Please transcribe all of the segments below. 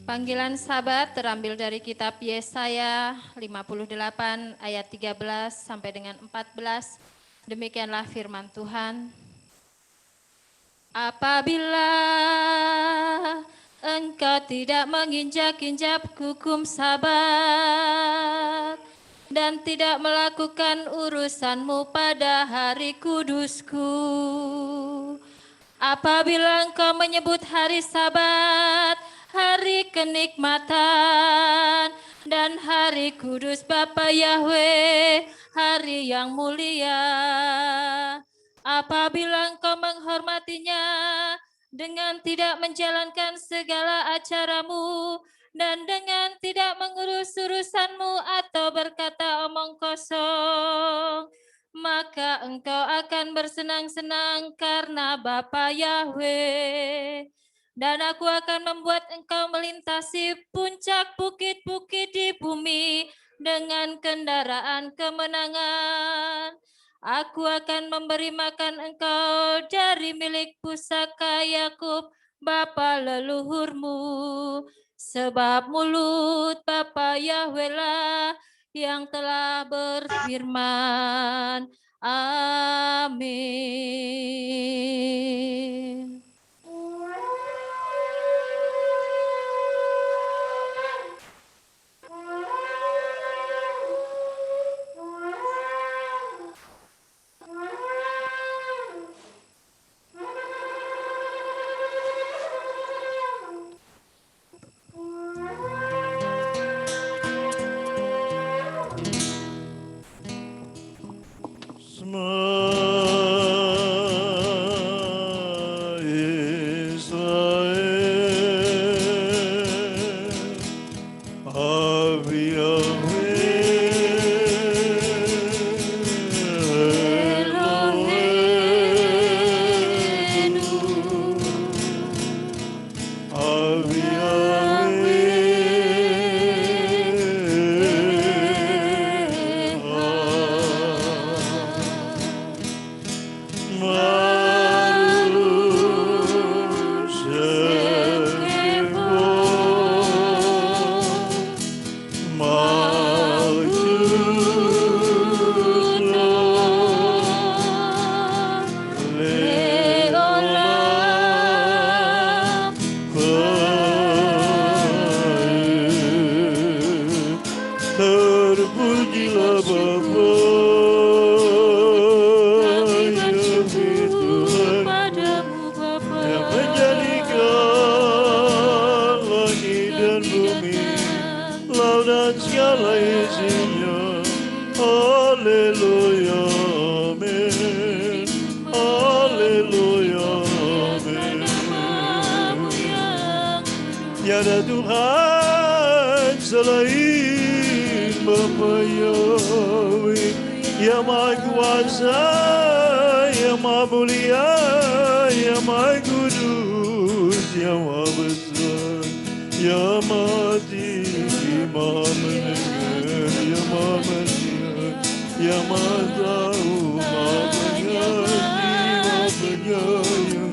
Panggilan sahabat terambil dari kitab Yesaya 58 ayat 13 sampai dengan 14. Demikianlah firman Tuhan. Apabila engkau tidak menginjak-injak hukum Sabat dan tidak melakukan urusanmu pada hari kudusku, apabila engkau menyebut hari Sabat hari kenikmatan dan hari kudus Bapa Yahweh, hari yang mulia, apabila engkau menghormatinya dengan tidak menjalankan segala acaramu dan dengan tidak mengurus urusanmu atau berkata omong kosong, maka engkau akan bersenang-senang karena Bapa Yahweh. Dan aku akan membuat engkau melintasi puncak bukit-bukit di bumi dengan kendaraan kemenangan. Aku akan memberi makan engkau dari milik pusaka Yakub bapa leluhurmu, sebab mulut Bapa Yahweh lah yang telah berfirman. Amin. Tiada Tuhan selain Bapa Yahweh, yang Maha Kuasa, yang Maha Mulia, yang Maha Kudus, yang Maha Besar, yang Maha Tinggi, Maha Mendengar, yang Maha Melihat, yang Maha Tahu, Maha Mengerti, Maha Penyayang,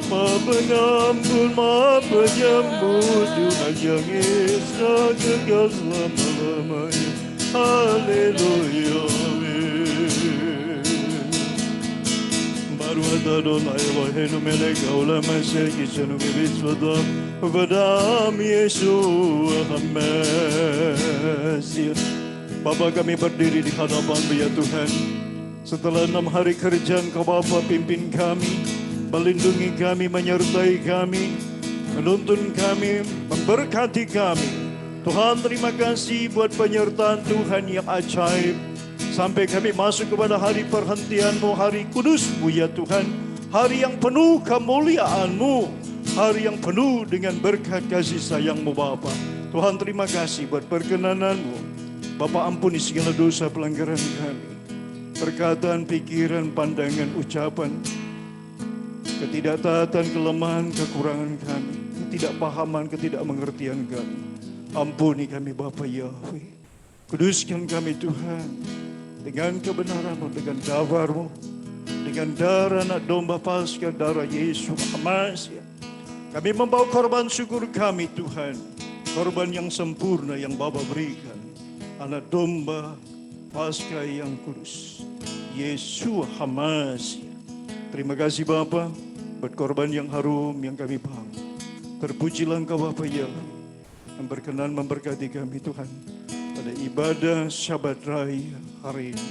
Maha Pengampun, Maha Penyambut, Tuhan yang Esa kekal selama-lamanya. Haleluya, amin. Baruch Adonai Eloheinu melech haolam asher kitshanu b'mitzvotav v'b'dam Yeshua HaMashiach. Bapa, kami berdiri di hadapan-Mu ya Tuhan. Setelah 6 hari kerja Engkau Bapa pimpin kami, melindungi kami, menyertai kami, menuntun kami, memberkati kami. Tuhan, terima kasih buat penyertaan Tuhan yang ajaib. Sampai kami masuk kepada hari perhentian-Mu, hari kudus-Mu ya Tuhan. Hari yang penuh kemuliaan-Mu, hari yang penuh dengan berkat kasih sayang-Mu Bapa. Tuhan, terima kasih buat perkenanan-Mu. Bapa, ampuni segala dosa pelanggaran kami. Perkataan, pikiran, pandangan, ucapan, ketidaktaatan, kelemahan, kekurangan kami, ketidakpahaman, ketidakmengertian kami. Ampuni kami Bapa Yahweh. Kuduskan kami Tuhan dengan kebenaran-Mu, dengan kabar-Mu, dengan darah anak domba Paskah, darah Yesus HaMashiach. Kami membawa korban syukur kami Tuhan. korban yang sempurna yang Bapa berikan, anak domba Paskah yang kudus, Yesus Hamasi. Terima kasih Bapa buat korban yang harum yang kami bawa. Terpujilah Engkau Bapa Yahweh yang berkenan memberkati kami Tuhan pada ibadah Syabat Raya hari ini.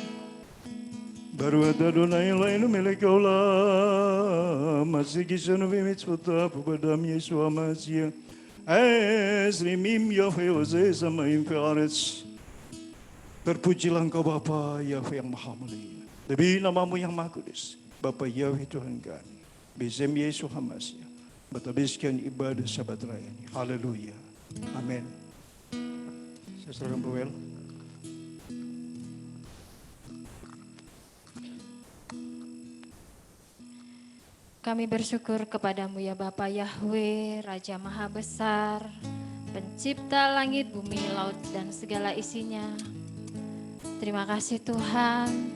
Baru ada Adonai lain milik Allah, masih kisah nabi mitzvotah pada Yesus Hamasi. Esrimim Yahweh Ose sama Infiaretz. Terpujilah Engkau Bapa Yahweh yang Maha Mulia. Demi namamu yang Maha Kudus, Bapa Yahweh Tuhan kami. Bezem Yesus Hamasi. Berhabiskan ibadah Sabat Raya ini. Haleluya. Amin. Saya serahkan Bawel. Kami bersyukur kepadamu ya Bapa Yahweh, Raja Maha Besar, Pencipta langit, bumi, laut, dan segala isinya. Terima kasih Tuhan,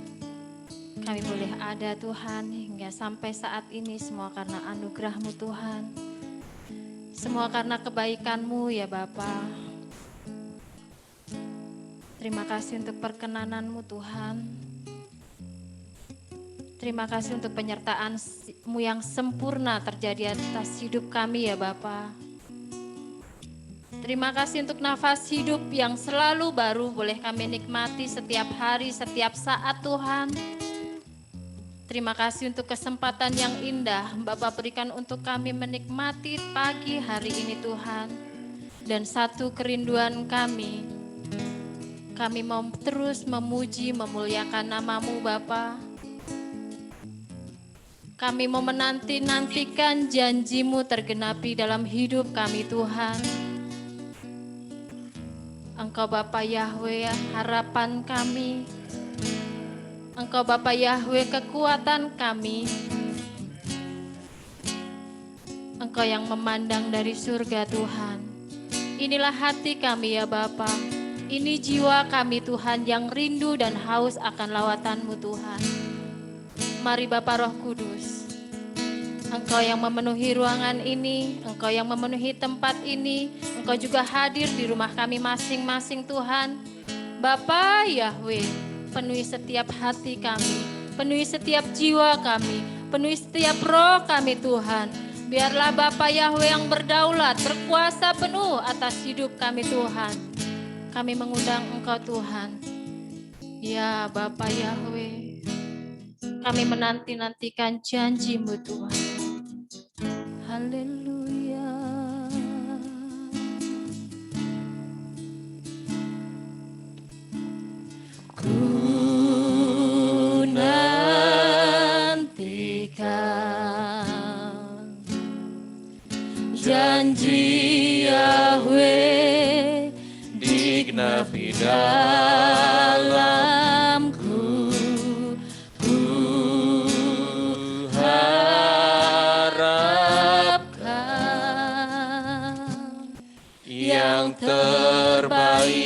kami boleh ada Tuhan hingga sampai saat ini, semua karena anugerah-Mu Tuhan. Semua karena kebaikan-Mu ya Bapa. Terima kasih untuk perkenanan-Mu Tuhan. Terima kasih untuk penyertaan-Mu yang sempurna terjadi atas hidup kami ya Bapa. Terima kasih untuk nafas hidup yang selalu baru boleh kami nikmati setiap hari, setiap saat Tuhan. Terima kasih untuk kesempatan yang indah Bapak berikan untuk kami menikmati pagi hari ini Tuhan. Dan satu kerinduan kami mau terus memuji, memuliakan nama-Mu Bapa. Kami mau menanti-nantikan janji-Mu tergenapi dalam hidup kami Tuhan. Engkau Bapa Yahweh harapan kami. Engkau Bapa Yahweh kekuatan kami. Engkau yang memandang dari surga Tuhan. Inilah hati kami ya Bapa. Ini jiwa kami Tuhan yang rindu dan haus akan lawatan-Mu Tuhan. Mari Bapa Roh Kudus, Engkau yang memenuhi ruangan ini, Engkau yang memenuhi tempat ini, Engkau juga hadir di rumah kami masing-masing Tuhan. Bapa Yahweh, penuhi setiap hati kami, penuhi setiap jiwa kami, penuhi setiap roh kami Tuhan. Biarlah Bapa Yahweh yang berdaulat, berkuasa penuh atas hidup kami Tuhan. Kami mengundang Engkau Tuhan. Ya Bapa Yahweh, kami menanti-nantikan janji-Mu Tuhan. Haleluya. Ku nantikan janji Yahweh digenapi dalamku. Yang terbaik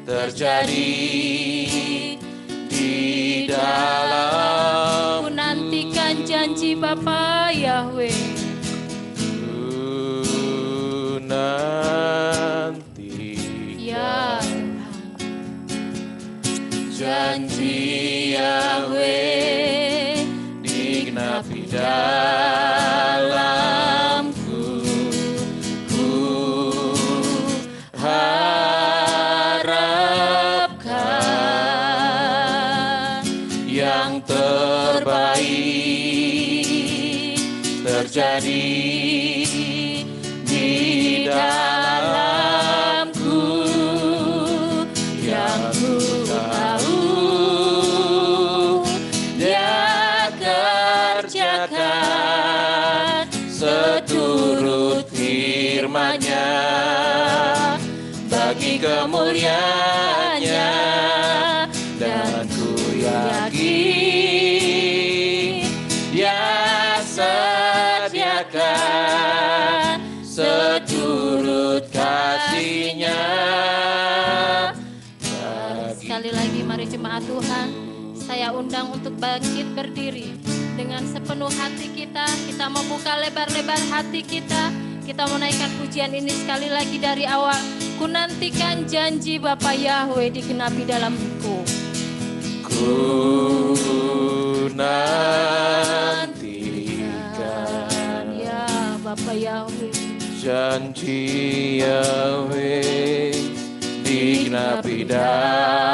terjadi di dalam. Ku nantikan janji Bapa Yahweh. Ku nanti Ya janji Yahweh digenapi dalamku. Ku harapkan yang terbaik terjadi di dalamku. Yang ku tahu Dia kerjakan seturut firman-Nya bagi kemuliaan-Nya, dan ku yakin Dia sediakan seturut kasih-Nya. Sekali lagi mari jemaat Tuhan, saya undang untuk bangkit berdiri dengan sepenuh hati kita. Kita membuka lebar-lebar hati kita, Kita menaikkan pujian ini sekali lagi dari awal. Ku nantikan janji Bapa Yahweh digenapi dalamku. Ku nantikan Ya Bapa Yahweh, janji Yahweh digenapi dalamku.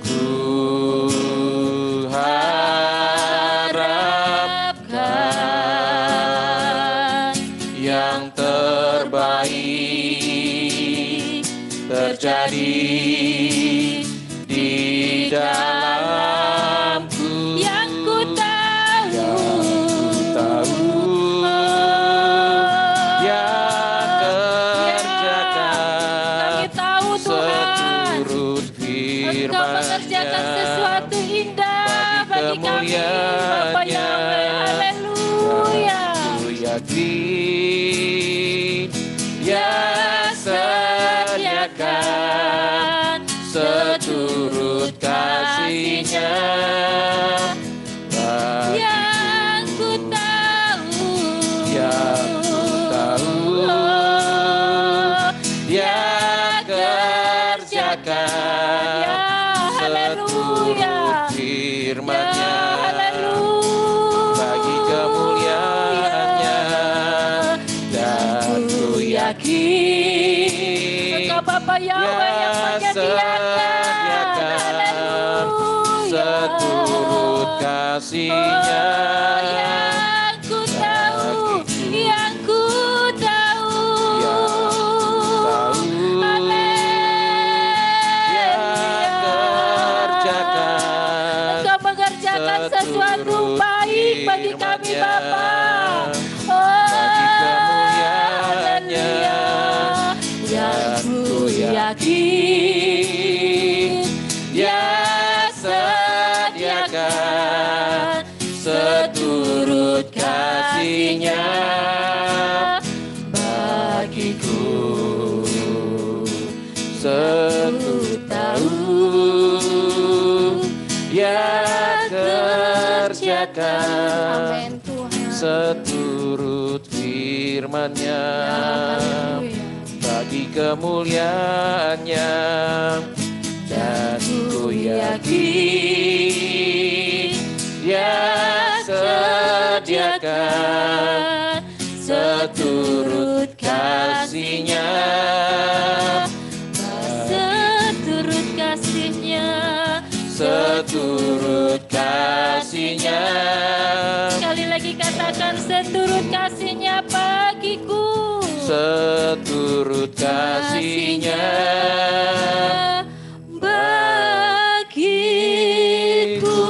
Ku harapkan yang terbaik terjadi di dalamku. yang ku tahu, kami tahu Tuhan, Engkau mengerjakan sesuatu indah bagi kami, Bapa Yahweh. Haleluya. Ku yakin ya sediakan seturut kasih-Nya Yang ku tahu, yang ku tahu, ya kerjakan ya haleluya, seturut firman-Nya ya haleluya, bagi kemuliaan-Nya. Dan ku yakin Engkau Bapa Yahweh yang menyediakan, haleluya, seturut kasih-Nya. yang ku tahu, yang ku tahu, kerjakan Engkau mengerjakan sesuatu baik bagi kami Bapa. bagi kemuliaan-Nya. Yang ku yakin, Ya sediakan seturut kasih-Nya bagiku. Seturut tahu, ya kerjakan Amin Tuhan. seturut firman-Nya Haleluya. bagi kemuliaan-Nya. Dan ku yakin ya sediakan seturut kasih-Nya Seturut kasih-Nya, seturut kasih-Nya sekali lagi katakan seturut kasih-Nya bagiku. seturut kasih-Nya Bagiku.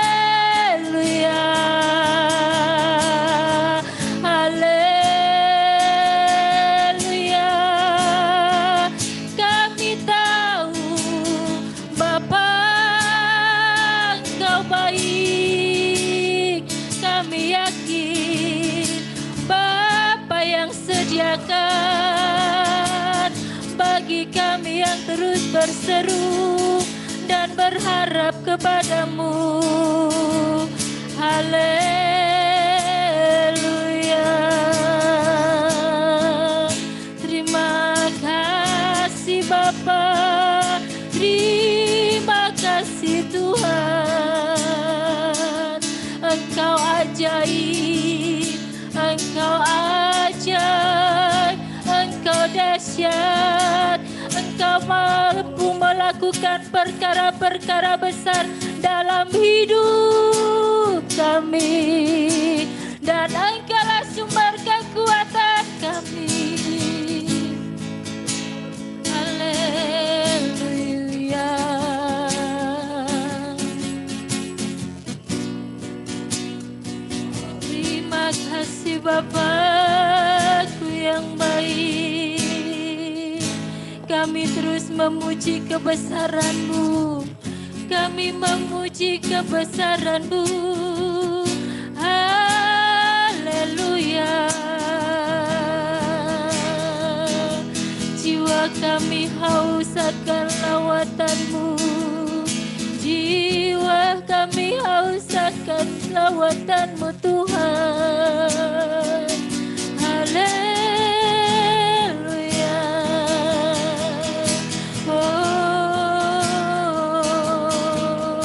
Haleluya, haleluya. Kami tahu Bapa Engkau baik. Kami yakin Bapa yang sediakan bagi kami yang terus berseru dan berharap kepadamu. Haleluya. Terima kasih Bapa, terima kasih Tuhan. Engkau ajaib, Engkau ajaib, Engkau dahsyat, Engkau mampu melakukan perkara-perkara besar dalam hidup kami, dan Engkaulah sumber kekuatan kami. Haleluya. Terima kasih Bapakku yang baik. Kami terus memuji kebesaran-Mu. Kami memuji kebesaran-Mu. Haleluya. Jiwa kami haus akan lawatan-Mu. Jiwa kami haus akan lawatan-Mu Tuhan. Haleluya.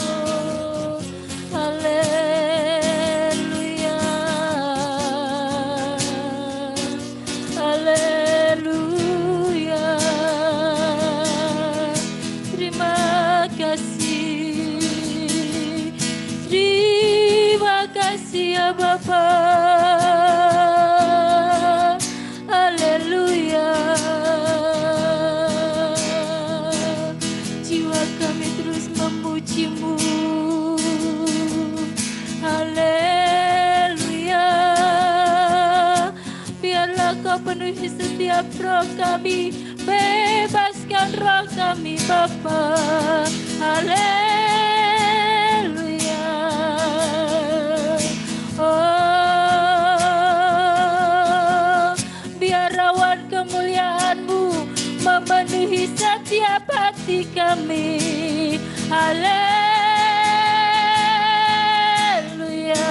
Oh, haleluya. Haleluya. Terima kasih. Terima kasih ya Bapa. Haleluya. Jiwa kami terus memuji-Mu. Haleluya. Biarlah Kau penuhi setiap roh kami. Bebaskan roh kami Bapa. Haleluya. Oh, biar awan kemuliaan-Mu memenuhi setiap hati kami. Haleluya.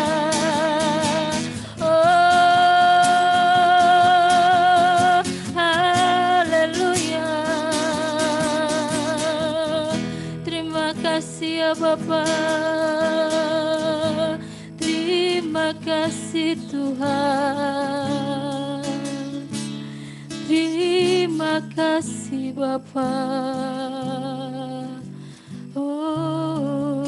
Oh, haleluya. Terima kasih ya Bapa. Terima kasih Tuhan. Terima kasih Bapa. Oh.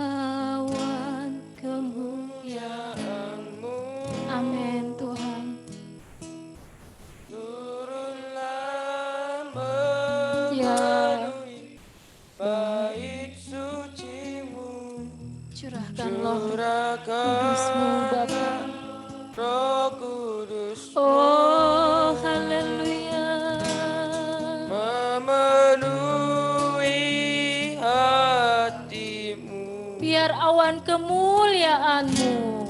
Lawan kemuliaan-Mu. Amin Tuhan. Turunlah Ya, memenuhi bait suci-Mu. curahkanlah Curahkan Kudus-Mu Bapa. Roh Kudus Oh, haleluya. memenuhi hatimu. Biar awan kemuliaan-Mu.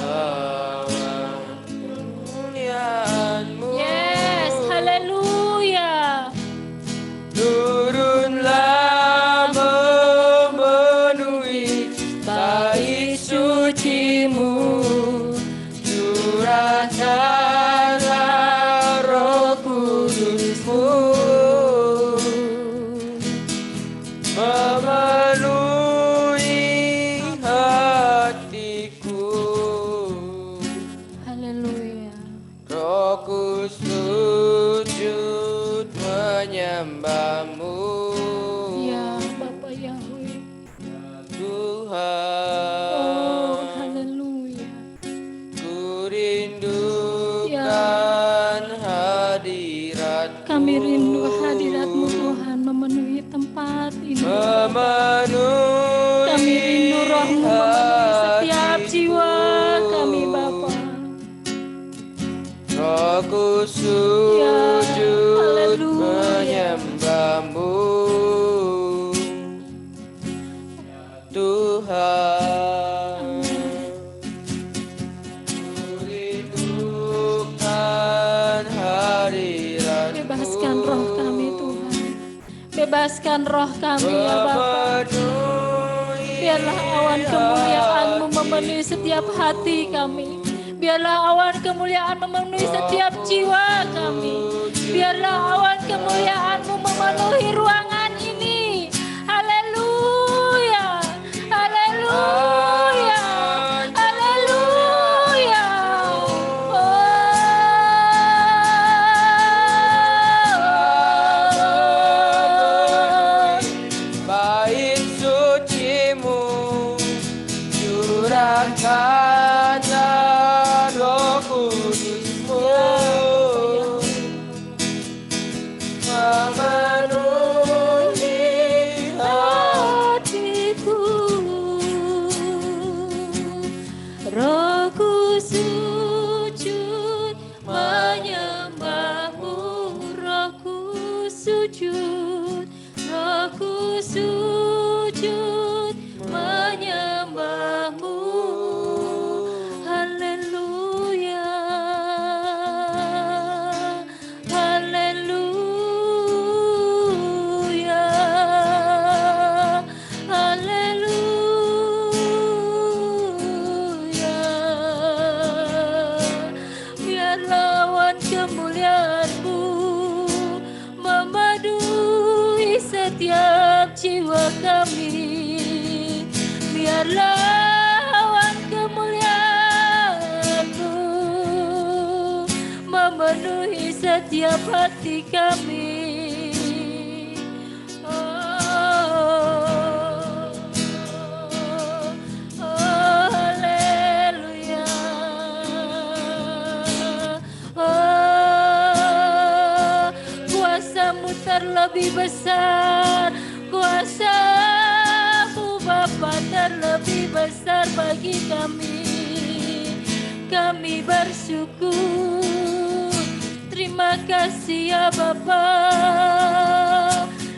Awan kemuliaan-Mu. Yes, haleluya. Turunlah memenuhi bait suci-Mu. Curahkanlah Roh Kudus-Mu memenuhi hatiku. Haleluya. Rohku sujud menyembah-Mu. Ya, Bapa Yahweh. Tuhan, Oh, haleluya. ku rindukan hadirat-Mu. Kami rindu hadirat-Mu Tuhan memenuhi tempat ini. Memenuhi Kami rindu Roh-Mu memenuhi setiap jiwa hatiku. kami Bapa. Rohku Ya, sujud haleluya. menyembah-Mu. Tuhan, ku rindukan hadirat-Mu. Bebaskan roh kami Tuhan. Bebaskan roh kami ya Bapa. Biarlah awan kemuliaan-Mu memenuhi setiap hati kami. Biarlah awan kemuliaan memenuhi setiap jiwa kami. Biarlah awan kemuliaan-Mu memenuhi ruangan ini. Haleluya. Haleluya. Haleluya. Bait suci-Mu, curahkanlah Roh Kudus-Mu memenuhi Hatiku, rohku sujud menyembah-Mu, rohku sujud, rohku sujud menyembah-Mu. Haleluya, haleluya. kami. Biarlah awan kemuliaan-Mu memenuhi setiap hati kami. Haleluya. Kuasa-Mu terlebih besar, kuasa-Mu Bapa terlebih besar bagi kami. Kami bersyukur, terima kasih ya Bapa.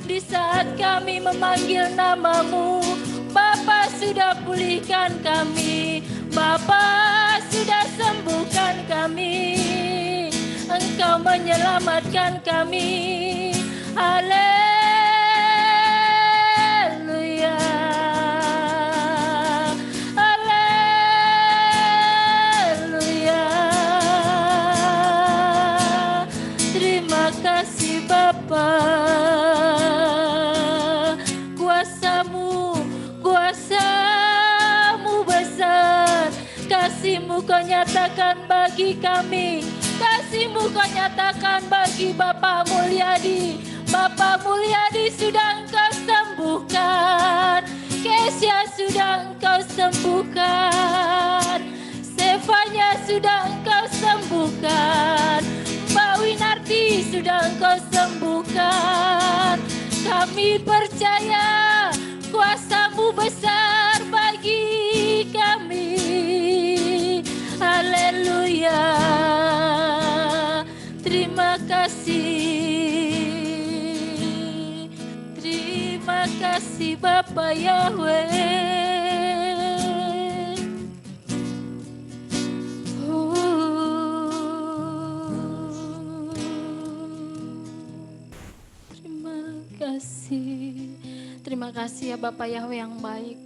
Di saat kami memanggil nama-Mu, Bapa sudah pulihkan kami, Bapa sudah sembuhkan kami, Engkau menyelamatkan kami. Haleluya. Haleluya. Terima kasih Bapa. Kuasa-Mu besar, kasih-Mu Kau nyatakan bagi kami, kasih-Mu Kau nyatakan bagi Bapak Mulyadi. Bapak Mulyadi sudah Engkau sembuhkan, Kesya sudah Engkau sembuhkan, Stefanya sudah Engkau sembuhkan, Mbak Winarti sudah Engkau sembuhkan. Kami percaya kuasa-Mu besar bagi kami. Haleluya. Terima kasih. Terima kasih Bapa Yahweh. Terima kasih ya Bapak Yahweh yang baik.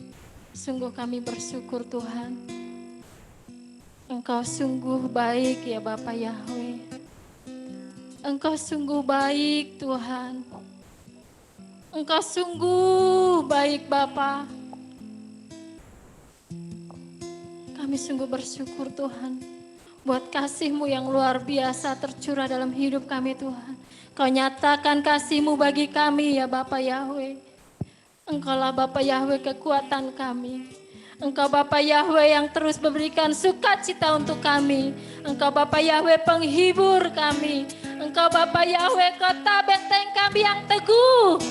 Sungguh kami bersyukur Tuhan. Engkau sungguh baik ya Bapak Yahweh. Engkau sungguh baik Tuhan. Engkau sungguh baik Bapa. Kami sungguh bersyukur Tuhan. Buat kasih-Mu yang luar biasa tercurah dalam hidup kami Tuhan. Kau nyatakan kasih-Mu bagi kami ya Bapak Yahweh. Engkaulah Bapak Yahweh kekuatan kami. Engkau Bapak Yahweh yang terus memberikan sukacita untuk kami. Engkau Bapak Yahweh penghibur kami. Engkau Bapak Yahweh kota benteng kami yang teguh.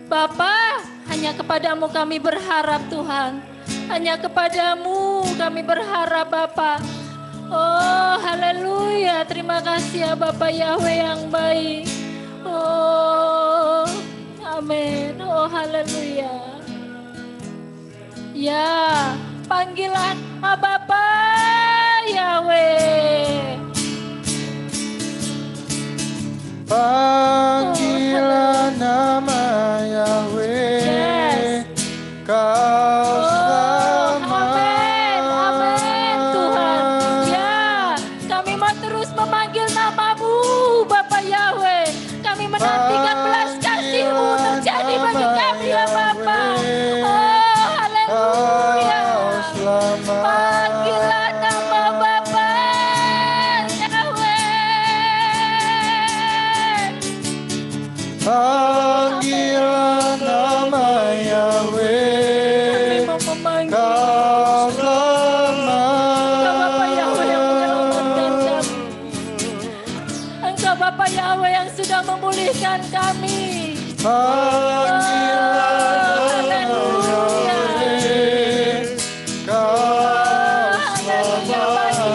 Bapa, hanya kepadamu kami berharap Tuhan. Hanya kepadamu kami berharap Bapa. Oh haleluya, terima kasih ya Bapak Yahweh yang baik. Oh amin, oh haleluya. Ya, panggilan nama Bapa Yahweh. Panggilan nama Yahweh. Yes. Kau Amin, amin Tuhan. Ya, kami mau terus memanggil nama-Mu Bapak Yahweh. Kami menantikan belas kasih-Mu terjadi bagi kami ya Bapa. Oh haleluya. Panggilan nama Bapa Yahweh. panggilan nama Yahweh. Kami mau memanggil Kau Engkau Bapak Yahweh yang menyelamatkan selamat. kami. Engkau Bapak Yahweh yang sudah memulihkan kami. Panggilan nama Yahweh. Kau Haleluya pagi.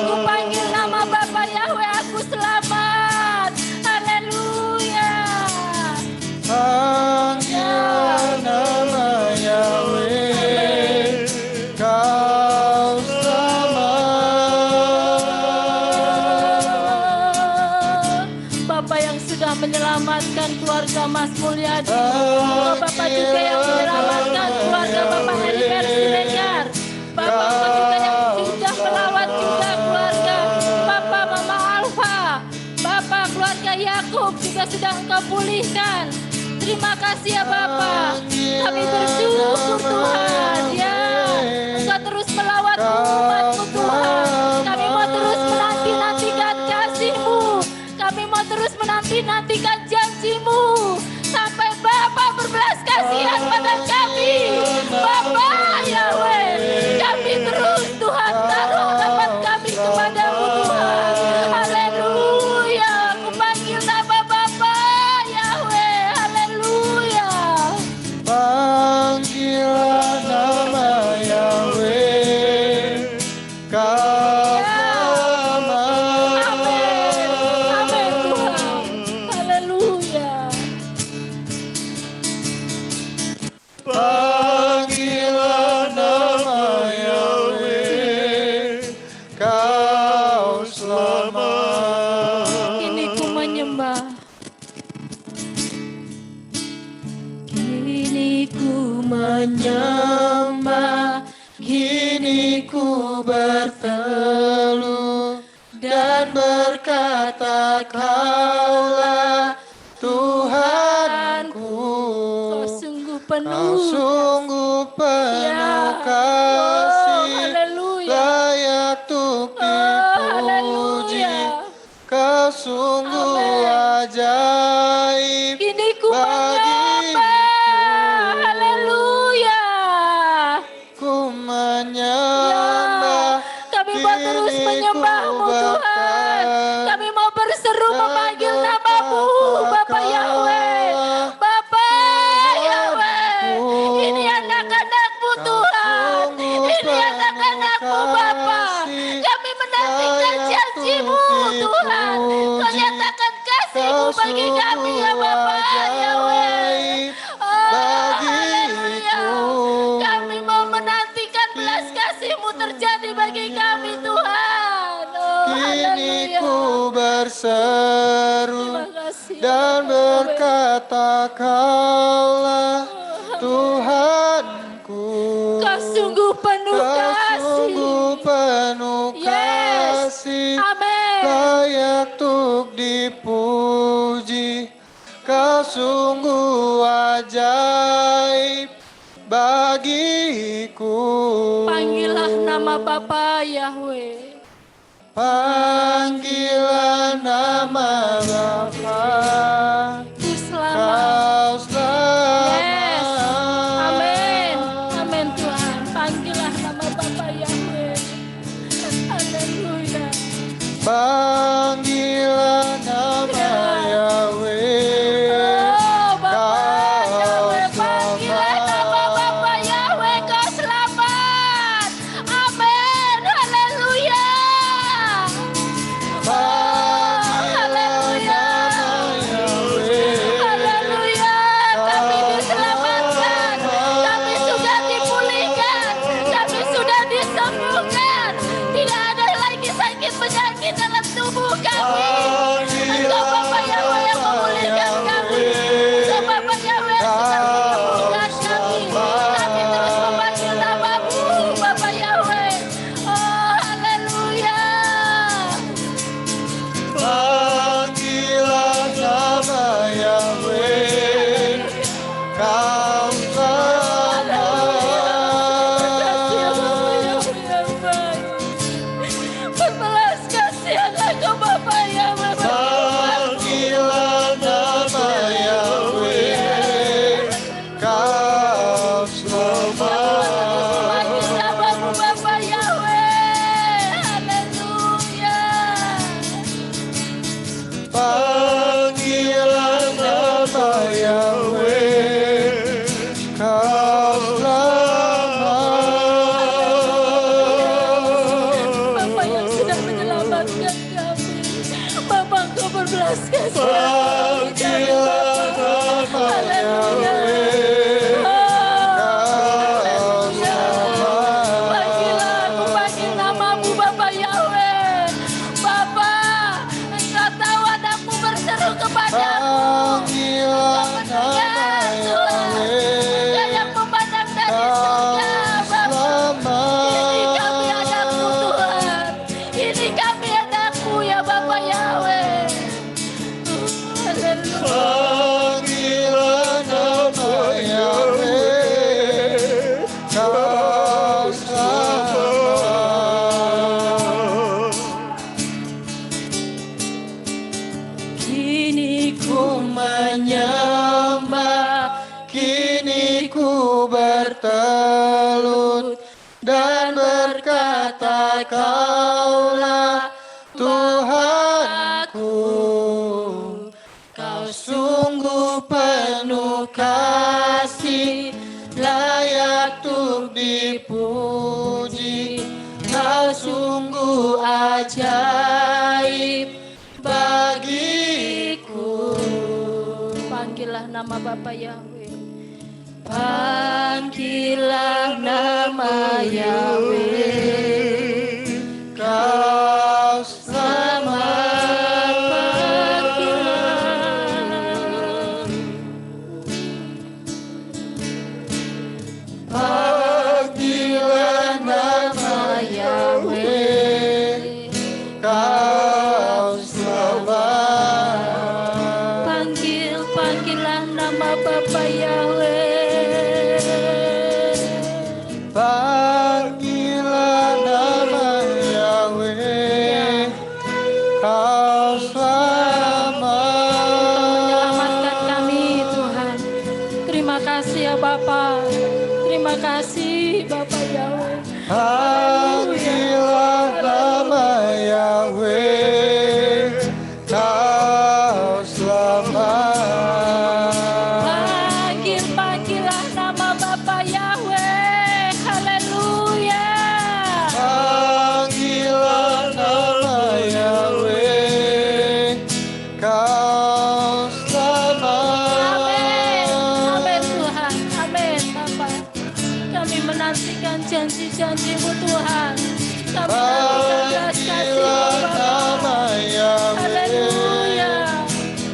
Ku panggil nama Bapak Yahweh, aku selamat. Haleluya. panggilan nama Yahweh. Kau selamat. Bapak yang sudah menyelamatkan keluarga Mas Mulyadi. Engkau Bapak juga yang menyelamatkan keluarga Bapak Heriberto Siregar. Bapak Engkau juga yang sudah melawat juga keluarga Bapak Mama Alfa. Bapak keluarga Yakub juga sudah Engkau pulihkan. terima kasih ya Bapa. Kami bersyukur Tuhan ya. Engkau terus melawat umat-Mu Tuhan. Kami mau terus menanti-nantikan kasih-Mu. Kami mau terus menanti-nantikan janji-Mu. Sampai Bapa berbelas kasihan pada kami. Bapa Yahweh, kami terus Tuhan taruh harapan kami kepadamu Tuhan. Haleluya, aku panggil nama Bapa Yahweh. Haleluya. Panggilan nama Yahweh, Kau selamat. Amin. Amin Tuhan. Haleluya. Panggilan nama Yahweh, Kau selamat. Kini ku menyembah. Kini ku menyembah. Kini ku berteluh dan berkata, Kaulah Tuhanku. Kau sungguh Kau penuh. sungguh penuh Ya. kasih, Haleluya. layak untuk dipuji. Haleluya. Kau sungguh Amin. ajaib Kini ku bagiku. menyembah. Haleluya. Ku menyembah, Kami mau terus kini menyembah-Mu ku Tuhan. bahkan Kami mau berseru memanggil nama-Mu Bapa Yahweh. Bapa Yahweh. Ini anak-anak-Mu Tuhan. Ini anak-anak-Mu Bapa. Kami menantikan janji-Mu Tuhan. Kau nyatakan kasih-Mu bagi kami ya Bapa Yahweh. Oh, haleluya. Kami mau menantikan belas kasih-Mu terjadi bagi kami Tuhan. Oh, Kini haleluya. ku berseru Terima kasih. dan berkata, Kaulah Tuhanku. Kau sungguh penuh Kau kasih. sungguh penuh Yes. kasih, Amin. layak untuk dipuji. Kau sungguh ajaib bagiku. Panggillah nama Bapa Yahweh. Panggilan nama Bapa, Ku selamat. Kau selamat. Yes. Amin. Amin Tuhan. Panggillah nama Bapa Yahweh. Haleluya. Panggilan nama Yahweh, Oh, Bapa Kau Yahweh. Panggillah nama selamat. Bapa Yahweh. Kau selamat. Amin. Haleluya. Panggilan nama Yahweh, Haleluya, kami diselamatkan, kami sudah dipulihkan, kami sudah disembuhkan. Tidak ada lagi sakit penyakit dalam tubuh kami. Engkau Bapa Yahweh yang memulihkan kami. Engkau Bapa Yahweh yang sudah menyembuhkan kami. Kami terus memanggil nama-Mu Bapa Yahweh. Oh, haleluya. panggilan nama Yahweh, Kau selamat. Berbelas kasihan Engkau Bapa Yahweh. Panggilan nama Yahweh, Kau selamat. Panggil nama-Mu Bapa Yahweh. Haleluya. Panggilan nama Yahweh, Kau selamat. Bapa yang sudah menyelamatkan kami. Bapa Engkau berbelas kasihan. Panggilan nama Haleluya. Yahweh, Oh, haleluya. Panggillah aku, panggil nama-Mu Bapa Yahweh. Bapa, Engkau tahu anakmu berseru kepadamu. panggilan nama Yahweh, Engkau yang memandang dari Kau surga, Bapa. Ini selamat. kami anakmu Tuhan. Ini kami anakmu ya Bapa Yahweh. Kaulah Tuhanku, Kau sungguh penuh kasih, layak untuk dipuji. Kau sungguh ajaib bagiku. Panggillah nama Bapa Yahweh. Panggillah nama Yahweh. Kau selamat. Panggillah nama Yahweh. Kau selamat. Panggillah nama Bapa Yahweh. Panggillah nama Yahweh. Kau Menyelamatkan selamat. kami Tuhan. Terima kasih ya Bapa. Terima kasih Bapa Yahweh. Panggillah nama Yahweh. Kau selamat. Panggillah nama Bapa Yahweh. Haleluya. Panggillah nama Yahweh. Kau selamat. Amin. Amin Tuhan. Amin Bapa. Kami menantikan janji-janji-Mu Tuhan. Kami menantikan belas kasih-Mu Panggillah Bapa. nama Yahweh. Haleluya.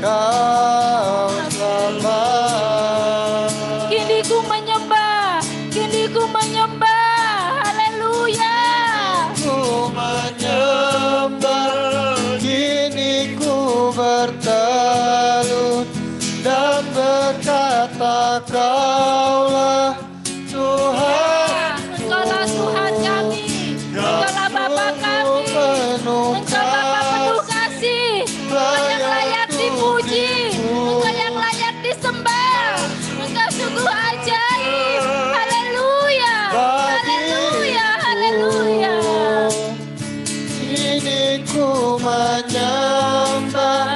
Kau selamat. Kini ku menyembah. Kini ku menyembah. Haleluya. Ku menyembah, kini ku bertelut dan berkata, Kaulah Tuhan. Engkaulah Tuhan kami. Engkaulah Bapa kami. Engkau Bapa penuh kasih. Engkau yang layak dipuji. Engkau yang layak disembah. Engkau sungguh ajaib. Haleluya. Haleluya. Haleluya. Kini ku menyembah,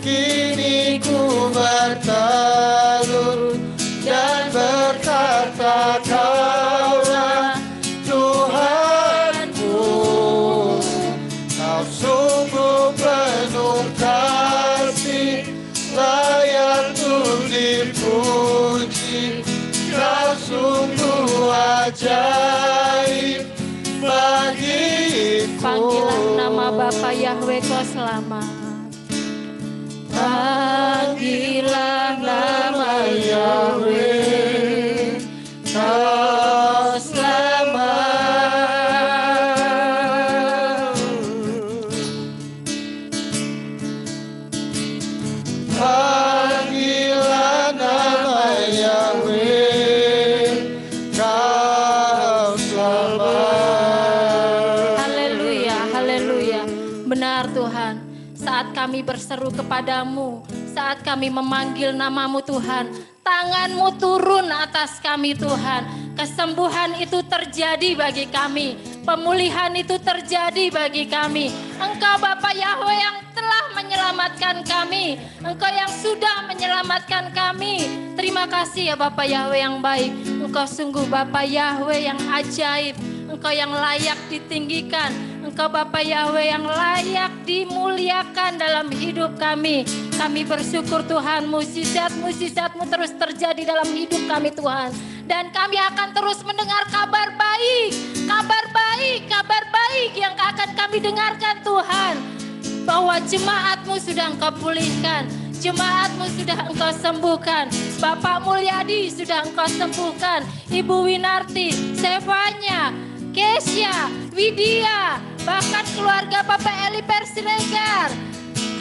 kini ku bertelut dan berkata, Kaulah Tuhanku. Kau sungguh penuh kasih, layak untuk dipuji. Kau sungguh ajaib bagiku. Panggillah nama Bapa Yahweh, Kau selamat. Panggillah nama Yahweh, Kau selamat. Panggillah nama Yahweh. Kau selamat. Haleluya, haleluya. Benar Tuhan, saat kami berseru kepadamu, saat kami memanggil namamu Tuhan, tangan-Mu turun atas kami Tuhan. Kesembuhan itu terjadi bagi kami, pemulihan itu terjadi bagi kami. Engkau Bapa Yahweh yang telah menyelamatkan kami, Engkau yang sudah menyelamatkan kami. Terima kasih ya Bapa Yahweh yang baik. Engkau sungguh Bapa Yahweh yang ajaib, Engkau yang layak ditinggikan. Engkau Bapa Yahweh yang layak dimuliakan dalam hidup kami. Kami bersyukur Tuhan, mukjizat-mukjizat-Mu terus terjadi dalam hidup kami Tuhan. Dan kami akan terus mendengar kabar baik yang akan kami dengarkan Tuhan. Bahwa jemaat-Mu sudah Engkau pulihkan, jemaat-Mu sudah Engkau sembuhkan. Bapak Mulyadi sudah Engkau sembuhkan. Ibu Winarti, Sevanya, Kesya, Widya, bahkan keluarga Bapak Eli Persiregar,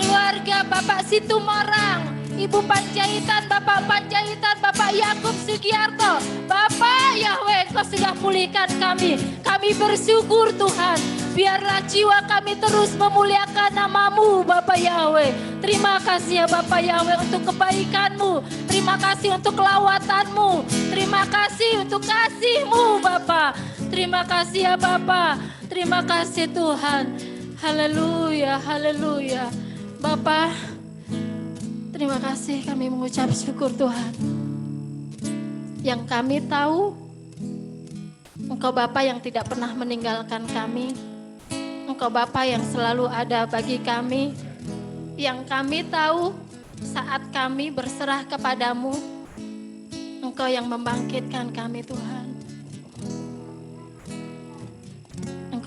keluarga Bapak Situmorang, Ibu Panjaitan, Bapak Panjaitan, Bapak Yakub Sugiarto. Bapak Yahweh, Kau sudah pulihkan kami. Kami bersyukur Tuhan. Biarlah jiwa kami terus memuliakan nama-Mu Bapak Yahweh. Terima kasih ya Bapak Yahweh untuk kebaikan-Mu. Terima kasih untuk kelawatan-Mu. Terima kasih untuk kasih-Mu Bapak. Terima kasih ya Bapak. Terima kasih Tuhan. Haleluya, haleluya. Bapa, terima kasih kami mengucap syukur Tuhan. Yang kami tahu, Engkau Bapa yang tidak pernah meninggalkan kami. Engkau Bapa yang selalu ada bagi kami. Yang kami tahu saat kami berserah kepadamu, Engkau yang membangkitkan kami Tuhan.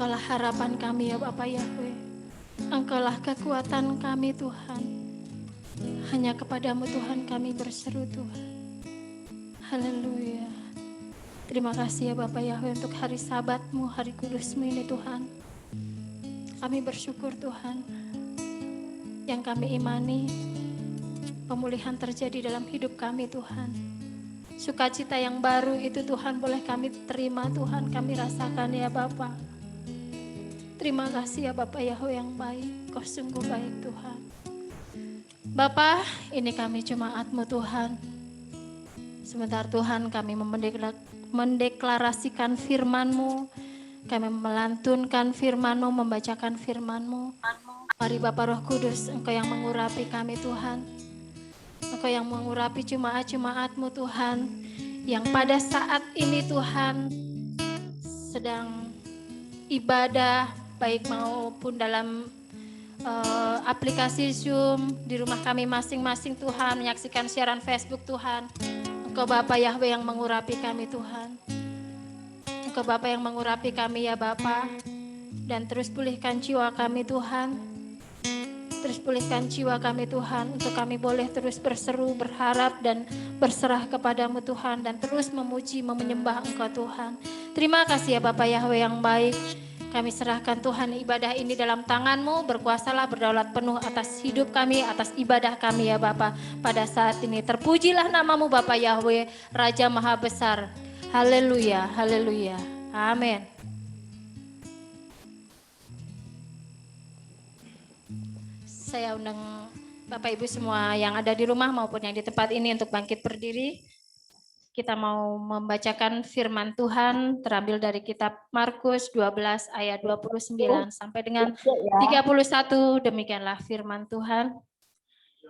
Engkaulah harapan kami ya Bapa Yahweh. Engkaulah kekuatan kami Tuhan. Hanya kepadamu Tuhan kami berseru Tuhan. Haleluya. Terima kasih ya Bapa Yahweh untuk hari Sabat-Mu, hari kudus-Mu ini Tuhan. Kami bersyukur Tuhan. Yang kami imani, pemulihan terjadi dalam hidup kami Tuhan. Sukacita yang baru itu Tuhan boleh kami terima Tuhan, kami rasakan ya Bapa. Terima kasih ya Bapa Yahweh yang baik, Kau sungguh baik Tuhan. Bapa, ini kami jemaat-Mu Tuhan. Sebentar Tuhan kami mendeklarasikan firman-Mu, kami melantunkan firman-Mu, membacakan firman-Mu. Mari Bapa Roh Kudus, Engkau yang mengurapi kami Tuhan. Engkau yang mengurapi jemaat-jemaat-Mu Tuhan, yang pada saat ini Tuhan sedang ibadah, baik maupun dalam aplikasi Zoom, di rumah kami masing-masing Tuhan, menyaksikan siaran Facebook Tuhan. Engkau Bapa Yahweh yang mengurapi kami Tuhan. Engkau Bapa yang mengurapi kami ya Bapa, dan terus pulihkan jiwa kami Tuhan. Terus pulihkan jiwa kami Tuhan, untuk kami boleh terus berseru, berharap dan berserah kepadamu Tuhan, dan terus memuji, menyembah Engkau Tuhan. Terima kasih ya Bapa Yahweh yang baik. Kami serahkan Tuhan ibadah ini dalam tangan-Mu, berkuasalah berdaulat penuh atas hidup kami, atas ibadah kami ya Bapa. Pada saat ini terpujilah nama-Mu Bapa Yahweh, Raja Maha Besar. Haleluya, haleluya. Amin. Saya undang Bapak Ibu semua yang ada di rumah maupun yang di tempat ini untuk bangkit berdiri. Kita mau membacakan firman Tuhan terambil dari kitab Markus 12 ayat 29 sampai dengan 31. Demikianlah firman Tuhan.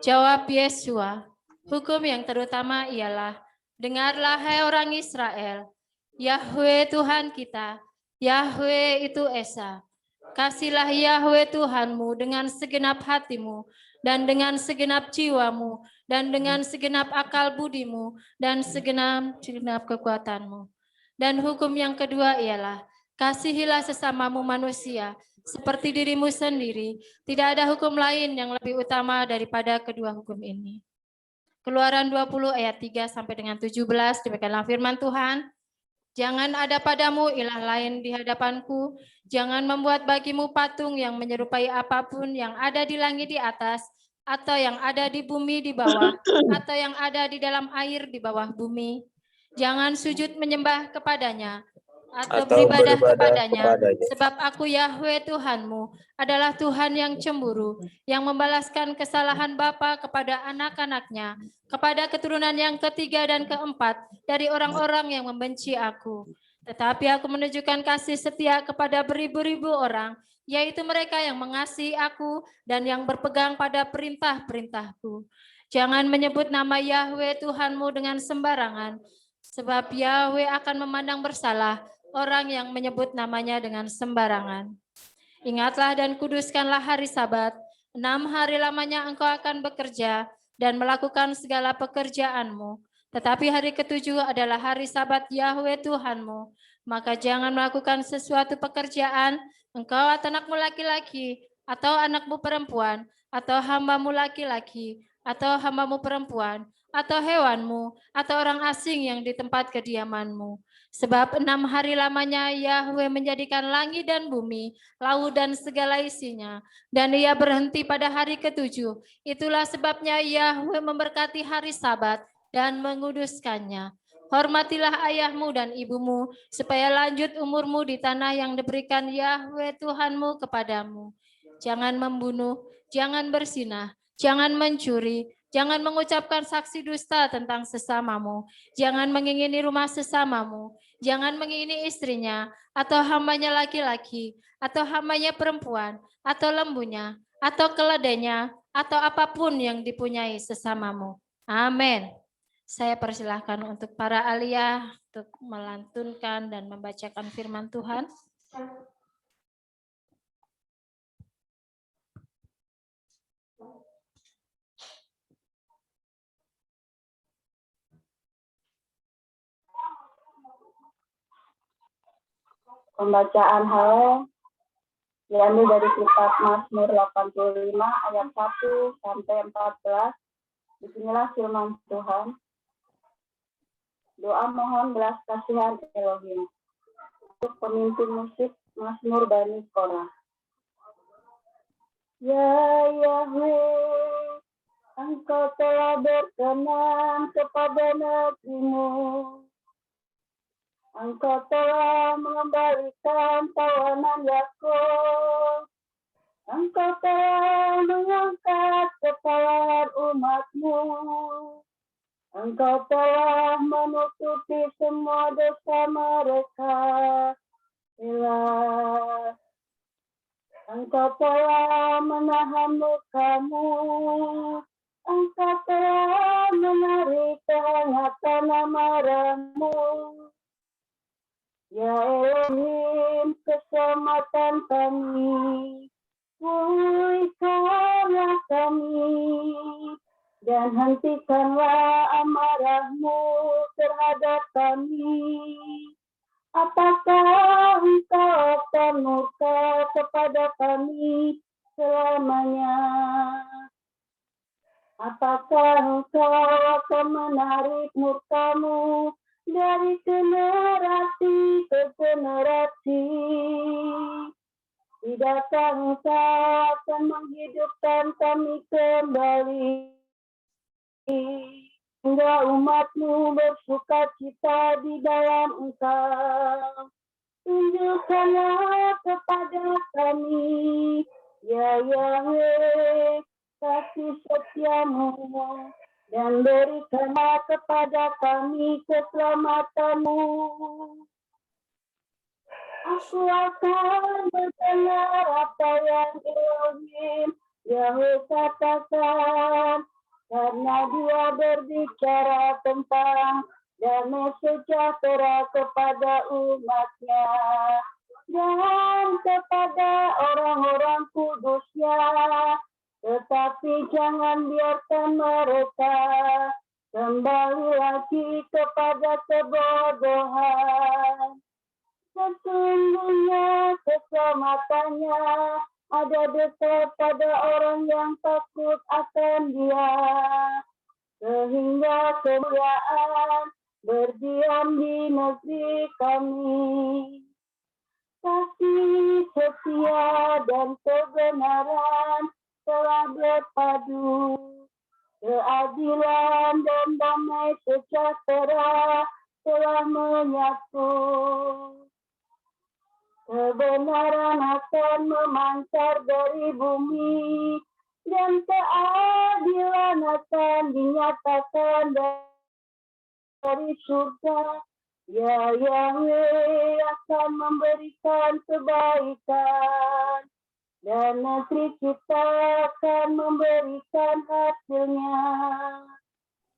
Jawab Yesua, hukum yang terutama ialah, dengarlah hai orang Israel, Yahweh Tuhan kita, Yahweh itu Esa. Kasihlah Yahweh Tuhanmu dengan segenap hatimu, dan dengan segenap jiwamu, dan dengan segenap akal budimu, dan segenap kekuatanmu. Dan hukum yang kedua ialah, kasihilah sesamamu manusia, seperti dirimu sendiri. Tidak ada hukum lain yang lebih utama daripada kedua hukum ini. Keluaran 20 ayat 3 sampai dengan 17, demikianlah firman Tuhan. Jangan ada padamu ilah lain di hadapanku, jangan membuat bagimu patung yang menyerupai apapun yang ada di langit di atas, atau yang ada di bumi di bawah, atau yang ada di dalam air di bawah bumi. Jangan sujud menyembah kepadanya, atau beribadah kepadanya, sebab aku Yahweh Tuhanmu adalah Tuhan yang cemburu, yang membalaskan kesalahan bapa kepada anak-anaknya, kepada keturunan yang ketiga dan keempat dari orang-orang yang membenci aku. Tetapi aku menunjukkan kasih setia kepada beribu-ribu orang, yaitu mereka yang mengasihi aku dan yang berpegang pada perintah-perintahku. Jangan menyebut nama Yahweh Tuhanmu dengan sembarangan, sebab Yahweh akan memandang bersalah orang yang menyebut namanya dengan sembarangan. Ingatlah dan kuduskanlah hari Sabat, 6 hari lamanya engkau akan bekerja dan melakukan segala pekerjaanmu. Tetapi hari ketujuh adalah hari Sabat Yahweh Tuhanmu. Maka jangan melakukan sesuatu pekerjaan, engkau atau anakmu laki-laki, atau anakmu perempuan, atau hambamu laki-laki, atau hambamu perempuan, atau hewanmu, atau orang asing yang di tempat kediamanmu. Sebab 6 hari lamanya Yahweh menjadikan langit dan bumi, laut dan segala isinya, dan ia berhenti pada hari ketujuh. Itulah sebabnya Yahweh memberkati hari Sabat dan menguduskannya. Hormatilah ayahmu dan ibumu, supaya lanjut umurmu di tanah yang diberikan Yahweh Tuhanmu kepadamu. Jangan membunuh, jangan berzinah, jangan mencuri, Jangan mengucapkan saksi dusta tentang sesamamu. Jangan mengingini rumah sesamamu. Jangan mengingini istrinya, atau hambanya laki-laki, atau hambanya perempuan, atau lembunya, atau keledainya, atau apapun yang dipunyai sesamamu. Amin. Saya persilahkan untuk para aliyah untuk melantunkan dan membacakan firman Tuhan. Pembacaan hal diambil dari kitab Mazmur 85 ayat 1 sampai 14. Disinilah firman Tuhan. Doa mohon belas kasihan Elohim. Untuk pemimpin musik Mazmur Bani Korah. Ya Yahweh, Engkau telah berkenan kepada negerimu. Engkau telah mengembalikan tawanan Yakub. Engkau telah mengangkat kesalahan umat-Mu. Engkau telah menutupi semua dosa mereka. Selah. Engkau telah menahan luka-Mu. Engkau telah menarik kehangatan amarah-Mu. Ya Elohim, keselamatan kami, pulihkanlah kami, dan hentikanlah amarah-Mu terhadap kami. Apakah Engkau akan murka kepada kami selamanya? Apakah Engkau akan menarik murka-Mu dari generasi ke generasi? Tidakkah Engkau akan menghidupkan kami kembali, hingga umat-Mu bersuka cita di dalam Engkau? Tunjukkanlah kepada kami, ya Yahweh, kasih setia-Mu, dan berikanlah kepada kami keselamatan-Mu. Aku akan mendengar apa yang Elohim Yahweh katakan, karena Dia berbicara tentang damai sejahtera kepada umat-Nya dan kepada orang-orang kudus-Nya. Tetapi jangan biarkan mereka kembali lagi kepada kebodohan. Sesungguhnya keselamatannya ada dekat pada orang yang takut akan Dia, sehingga kemuliaan berdiam di negeri kami. Kasih setia dan kebenaran telah berpadu, keadilan dan damai sejahtera telah menyatu. Kebenaran akan memancar dari bumi, dan keadilan akan dinyatakan dari surga. Ya Yahweh akan memberikan kebaikan, dan negeri kita akan memberikan hasilnya.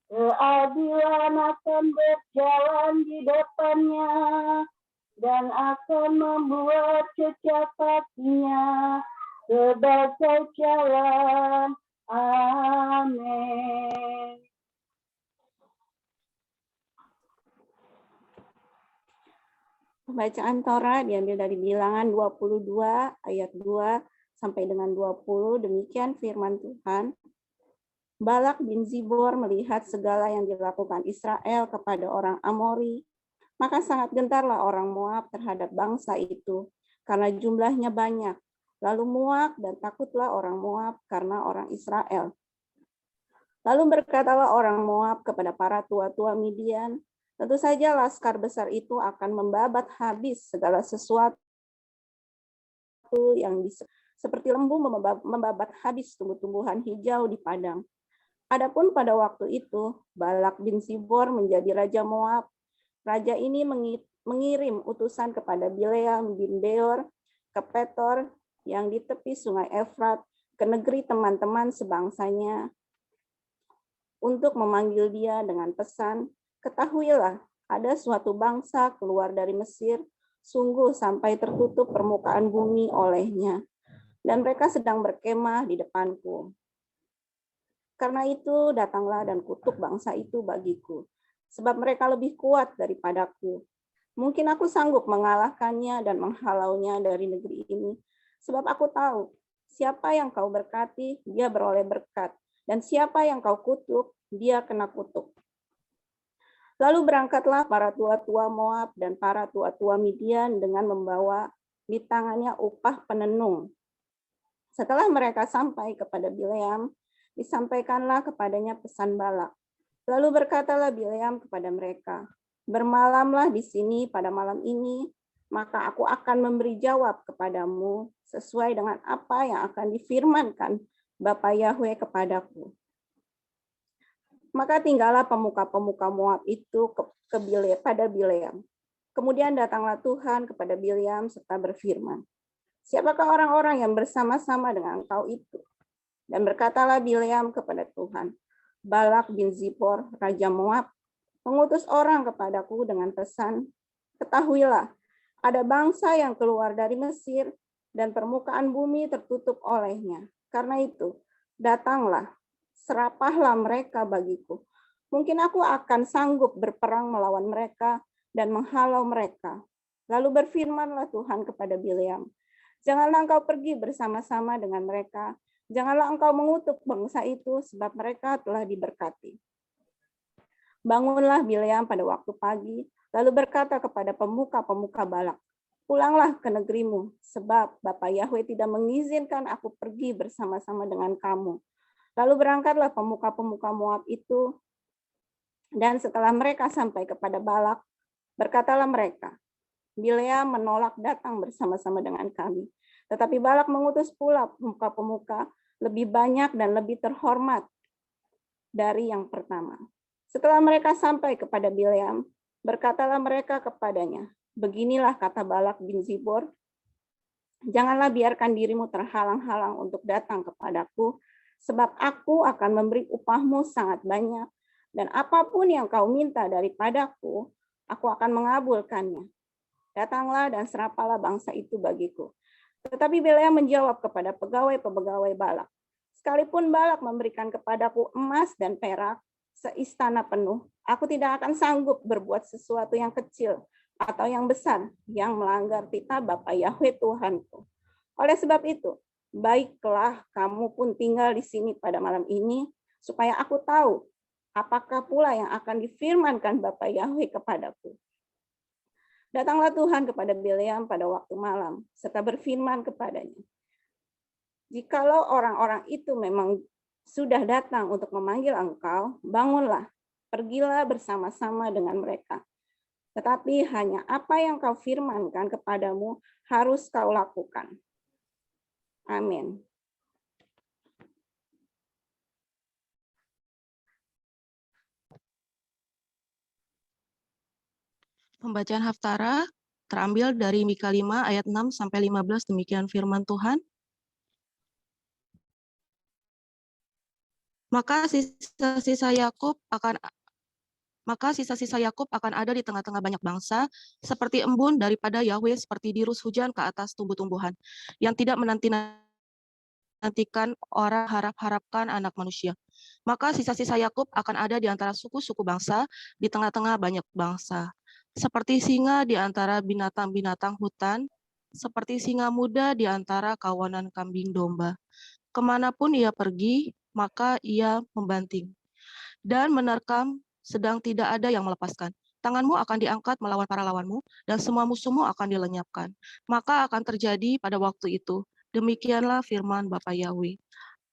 Keadilan akan berjalan di depannya, dan akan membuat jejak kakinya sebagai jalan. Amin. Pembacaan Torah diambil dari Bilangan 22 ayat 2 sampai dengan 20. Demikian firman Tuhan. Balak bin Zibor melihat segala yang dilakukan Israel kepada orang Amori, maka sangat gentarlah orang Moab terhadap bangsa itu, karena jumlahnya banyak. Lalu muak dan takutlah orang Moab karena orang Israel. Lalu berkatalah orang Moab kepada para tua-tua Midian, tentu saja laskar besar itu akan membabat habis segala sesuatu yang seperti lembu membabat habis tumbuh-tumbuhan hijau di padang. Adapun pada waktu itu, Balak bin Zibor menjadi raja Moab. Raja ini mengirim utusan kepada Bileam bin Beor ke Petor yang di tepi sungai Efrat ke negeri teman-teman sebangsanya untuk memanggil dia dengan pesan, "Ketahuilah, ada suatu bangsa keluar dari Mesir, sungguh sampai tertutup permukaan bumi olehnya, dan mereka sedang berkemah di depanku. Karena itu datanglah dan kutuk bangsa itu bagiku, sebab mereka lebih kuat daripadaku. Mungkin aku sanggup mengalahkannya dan menghalaunya dari negeri ini, sebab aku tahu siapa yang kau berkati, dia beroleh berkat, dan siapa yang kau kutuk, dia kena kutuk." Lalu berangkatlah para tua-tua Moab dan para tua-tua Midian dengan membawa di tangannya upah penenung. Setelah mereka sampai kepada Bileam, disampaikanlah kepadanya pesan Balak. Lalu berkatalah Bileam kepada mereka, "Bermalamlah di sini pada malam ini, maka aku akan memberi jawab kepadamu sesuai dengan apa yang akan difirmankan Bapa Yahweh kepadaku." Maka tinggallah pemuka-pemuka Moab itu pada Bileam. Kemudian datanglah Tuhan kepada Bileam serta berfirman, "Siapakah orang-orang yang bersama-sama dengan engkau itu?" Dan berkatalah Bileam kepada Tuhan, "Balak bin Zipor, raja Moab, mengutus orang kepadaku dengan pesan, 'Ketahuilah, ada bangsa yang keluar dari Mesir dan permukaan bumi tertutup olehnya. Karena itu, datanglah, serapahlah mereka bagiku. Mungkin aku akan sanggup berperang melawan mereka dan menghalau mereka.' Lalu berfirmanlah Tuhan kepada Bileam, 'Janganlah engkau pergi bersama-sama dengan mereka. Janganlah engkau mengutuk bangsa itu, sebab mereka telah diberkati.' Bangunlah Bileam pada waktu pagi, lalu berkata kepada pemuka-pemuka Balak, 'Pulanglah ke negerimu, sebab Bapa Yahweh tidak mengizinkan aku pergi bersama-sama dengan kamu.' Lalu berangkatlah pemuka-pemuka Moab itu, dan setelah mereka sampai kepada Balak, berkatalah mereka, 'Bileam menolak datang bersama-sama dengan kami.' Tetapi Balak mengutus pula pemuka-pemuka lebih banyak dan lebih terhormat dari yang pertama. Setelah mereka sampai kepada Bileam, berkatalah mereka kepadanya, 'Beginilah kata Balak bin Zibor, janganlah biarkan dirimu terhalang-halang untuk datang kepadaku, sebab aku akan memberi upahmu sangat banyak, dan apapun yang kau minta daripadaku, aku akan mengabulkannya. Datanglah dan serapalah bangsa itu bagiku.' Tetapi Bileam menjawab kepada pegawai-pegawai Balak, 'Sekalipun Balak memberikan kepadaku emas dan perak seistana penuh, aku tidak akan sanggup berbuat sesuatu yang kecil atau yang besar yang melanggar titah Bapa Yahweh Tuhanku. Oleh sebab itu, baiklah kamu pun tinggal di sini pada malam ini, supaya aku tahu apakah pula yang akan difirmankan Bapa Yahweh kepadaku.' Datanglah Tuhan kepada Bileam pada waktu malam, serta berfirman kepadanya, 'Jikalau orang-orang itu memang sudah datang untuk memanggil engkau, bangunlah, pergilah bersama-sama dengan mereka. Tetapi hanya apa yang kau firmankan kepadamu harus kau lakukan.' Amin. Pembacaan Haftarah terambil dari Mika 5 ayat 6 sampai 15, demikian firman Tuhan. Maka sisa-sisa Yakub akan ada di tengah-tengah banyak bangsa, seperti embun daripada Yahweh, seperti dirus hujan ke atas tumbuh-tumbuhan, yang tidak menanti-nantikan orang harap-harapkan anak manusia. Maka sisa-sisa Yakub akan ada di antara suku-suku bangsa, di tengah-tengah banyak bangsa. Seperti singa di antara binatang-binatang hutan, seperti singa muda di antara kawanan kambing domba. Kemanapun ia pergi, maka ia membanting dan menerkam, sedang tidak ada yang melepaskan. Tanganmu akan diangkat melawan para lawanmu, dan semua musuhmu akan dilenyapkan. Maka akan terjadi pada waktu itu, demikianlah firman Bapa Yahweh,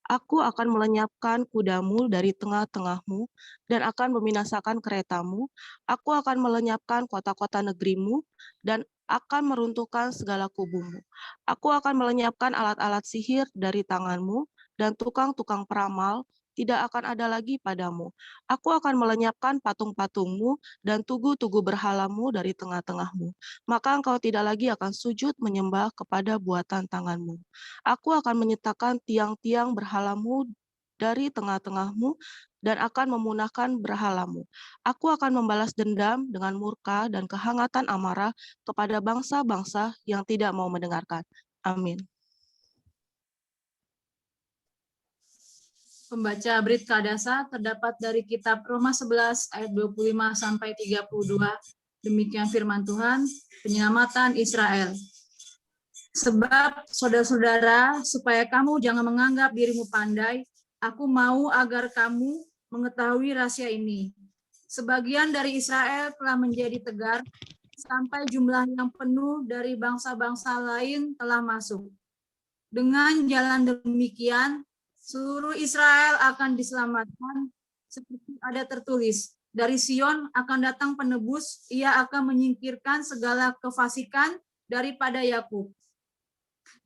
aku akan melenyapkan kudamu dari tengah-tengahmu dan akan membinasakan keretamu. Aku akan melenyapkan kota-kota negerimu dan akan meruntuhkan segala kubumu. Aku akan melenyapkan alat-alat sihir dari tanganmu dan tukang-tukang peramal tidak akan ada lagi padamu. Aku akan melenyapkan patung-patungmu dan tugu-tugu berhalamu dari tengah-tengahmu. Maka engkau tidak lagi akan sujud menyembah kepada buatan tanganmu. Aku akan menyetakan tiang-tiang berhalamu dari tengah-tengahmu dan akan memunahkan berhalamu. Aku akan membalas dendam dengan murka dan kehangatan amarah kepada bangsa-bangsa yang tidak mau mendengarkan. Amin. Pembaca Brit Kadasa terdapat dari kitab Roma 11 ayat 25 sampai 32. Demikian firman Tuhan, penyelamatan Israel. Sebab saudara-saudara, supaya kamu jangan menganggap dirimu pandai, aku mau agar kamu mengetahui rahasia ini. Sebagian dari Israel telah menjadi tegar, sampai jumlah yang penuh dari bangsa-bangsa lain telah masuk. Dengan jalan demikian, seluruh Israel akan diselamatkan, seperti ada tertulis, dari Sion akan datang penebus, ia akan menyingkirkan segala kefasikan daripada Yakub.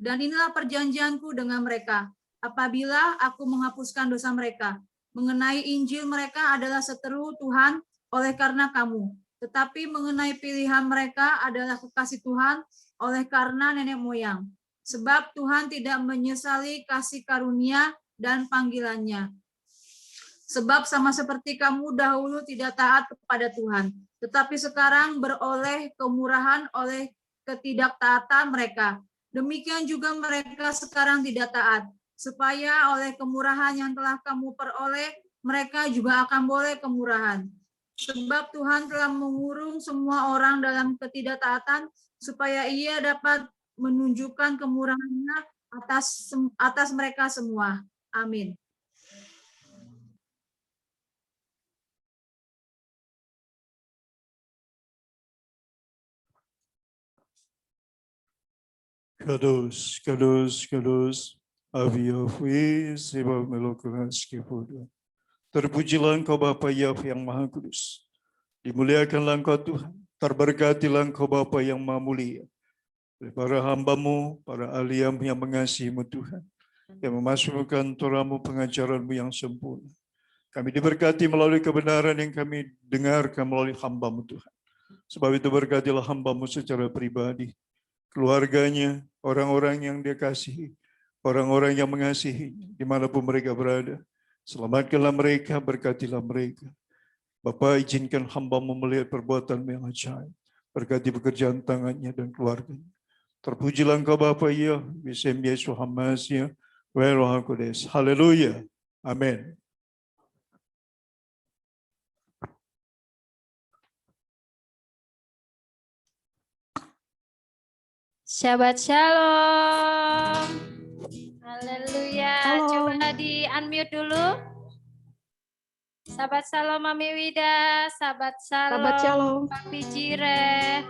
Dan inilah perjanjianku dengan mereka, apabila aku menghapuskan dosa mereka. Mengenai Injil mereka adalah seteru Tuhan oleh karena kamu, tetapi mengenai pilihan mereka adalah kekasih Tuhan oleh karena nenek moyang. Sebab Tuhan tidak menyesali kasih karunia dan panggilannya. Sebab sama seperti kamu dahulu tidak taat kepada Tuhan, tetapi sekarang beroleh kemurahan oleh ketidaktaatan mereka. Demikian juga mereka sekarang tidak taat, supaya oleh kemurahan yang telah kamu peroleh, mereka juga akan boleh kemurahan. Sebab Tuhan telah mengurung semua orang dalam ketidaktaatan, supaya ia dapat menunjukkan kemurahannya atas mereka semua. Amin. Kados, kados, kados, Aviyahui, sebab melakukan sekipudah. Terpujilah Engkau Bapa Yahweh yang Maha Kudus. Dimuliakanlah Engkau Tuhan. Terberkatilah Engkau Bapa yang Maha Mulia. Para hamba-Mu, para ahli-Mu yang mengasihi-Mu Tuhan. Yang memasukkan Torah-Mu, pengajaran-Mu yang sempurna. Kami diberkati melalui kebenaran yang kami dengarkan melalui hamba-Mu Tuhan. Sebab itu berkatilah hamba-Mu secara pribadi. Keluarganya, orang-orang yang Dia kasihi. Orang-orang yang mengasihinya, dimanapun mereka berada. Selamatkanlah mereka, berkatilah mereka. Bapa, izinkan hamba-Mu melihat perbuatan-Mu yang ajaib. Berkati pekerjaan tangannya dan keluarganya. Terpujilah Engkau Bapa ya, Bisem Yesus Hamasya, Roh Kudus. Haleluya. Amin. Shabbat Shalom. Haleluya. Shalom. Coba di-unmute dulu. Shabbat Shalom Mami Wida. Shabbat Shalom. Shabbat Shalom. Papi Jire.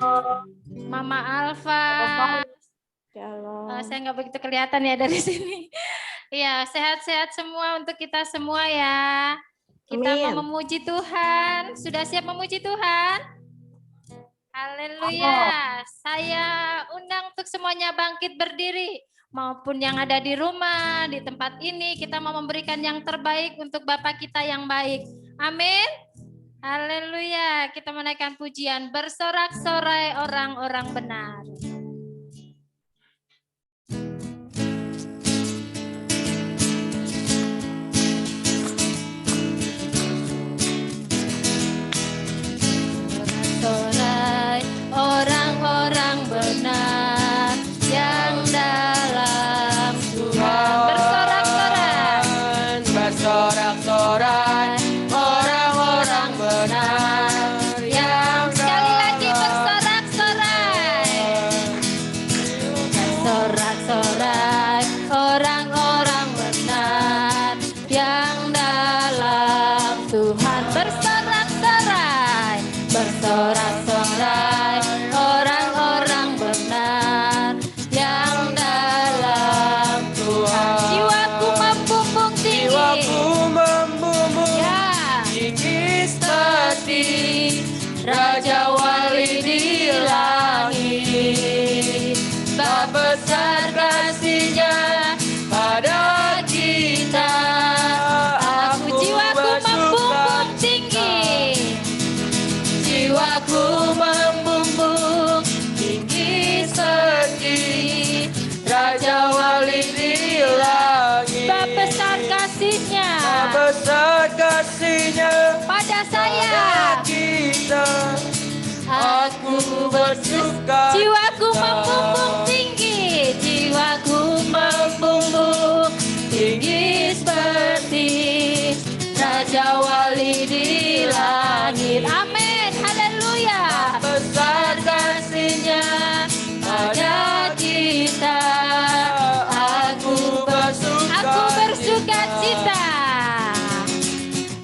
Mama Alfa. Shalom. Saya nggak begitu kelihatan ya dari sini. Ya, sehat-sehat semua untuk kita semua ya. Kita Amin. mau memuji Tuhan. Sudah siap memuji Tuhan? Haleluya. Saya undang untuk semuanya bangkit berdiri. Maupun yang ada di rumah, di tempat ini, kita mau memberikan yang terbaik untuk Bapa kita yang baik. Amin. Haleluya. Kita menaikkan pujian, bersorak-sorai orang-orang benar. Sorai orang-orang benar yang dalam Tuhan. Bersorak-sorai, bersorak-sorai orang-orang benar yang sekali lagi bersorak-sorai bersuka Jiwaku cita. membumbung tinggi, jiwaku membumbung tinggi seperti Raja Wali di langit. Amin, haleluya. Besar kasih-Nya pada kita. Aku bersuka cita.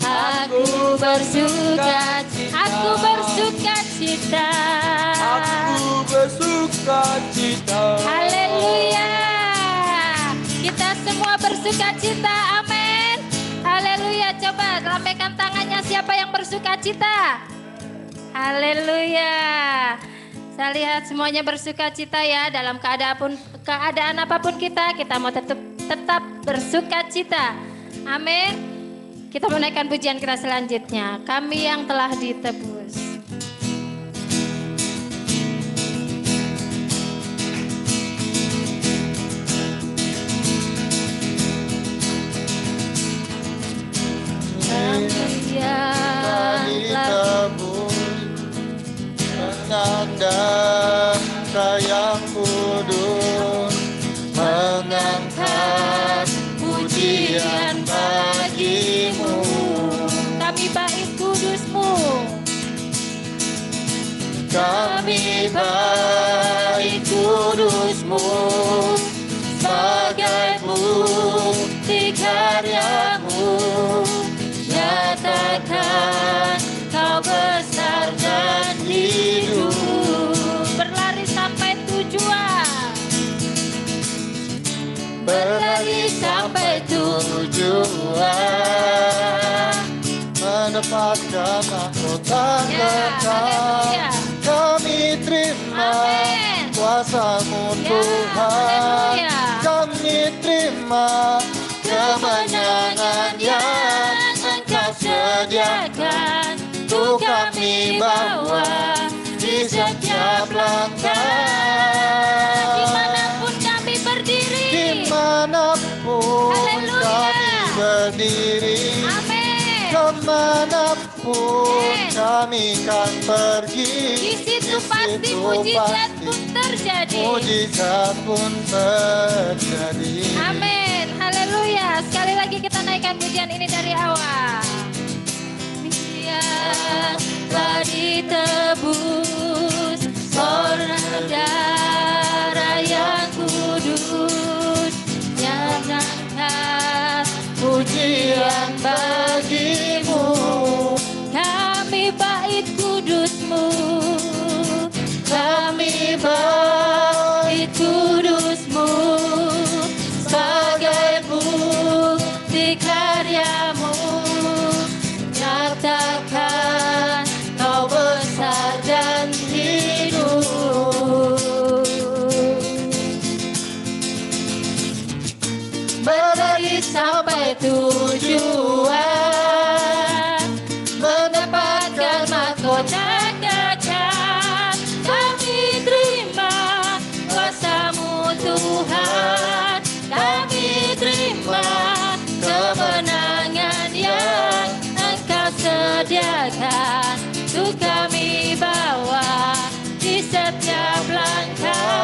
Aku bersuka cita. Aku bersuka cita. Haleluya. Kita semua bersuka cita. Amin. Haleluya. Coba lambaikan tangannya siapa yang bersuka cita. Haleluya. Saya lihat semuanya bersuka cita ya, dalam keadaan apapun kita mau tetap bersuka cita. Amin. Kita menaikkan pujian kita selanjutnya. Kami yang telah ditebus. Kami yang telah Darah yang kudus mengangkat pujian bagi-Mu. Kami bait kudus-Mu. Kami bait kudus-Mu sebagai bukti karya-Mu. Nyatakan Kau besar dan hidup. Berlari sampai tujuan. Berlari sampai tujuan, mendapatkan mahkota kekal. haleluya. Kami terima Amin. kuasa-Mu Ya, Tuhan. haleluya. Kami terima kemenangan yang Engkau sediakan. Untuk kami bawa di setiap langkah. Dimanapun kami berdiri. Dimanapun Haleluya. kami berdiri, Amin. kemanapun Amin. kami kan pergi, Di situ pasti mujizat pun terjadi. mujizat pun terjadi. Amin. Haleluya. Sekali lagi kita naikkan pujian ini dari awal. Dia telah ditebus oleh darah yang kudus, yang angkat pujian bagi-Mu. Kami bait kudus-Mu. Kami bait kudus-Mu sebagai bukti karya-Mu. Nyatakan Kau besar dan hidup. Berlari sampai tujuan, mendapatkan mahkota kekal. Kami terima kuasa-Mu Tuhan. Kami terima kemenangan yang Engkau sediakan. Untuk kami bawa di setiap langkah.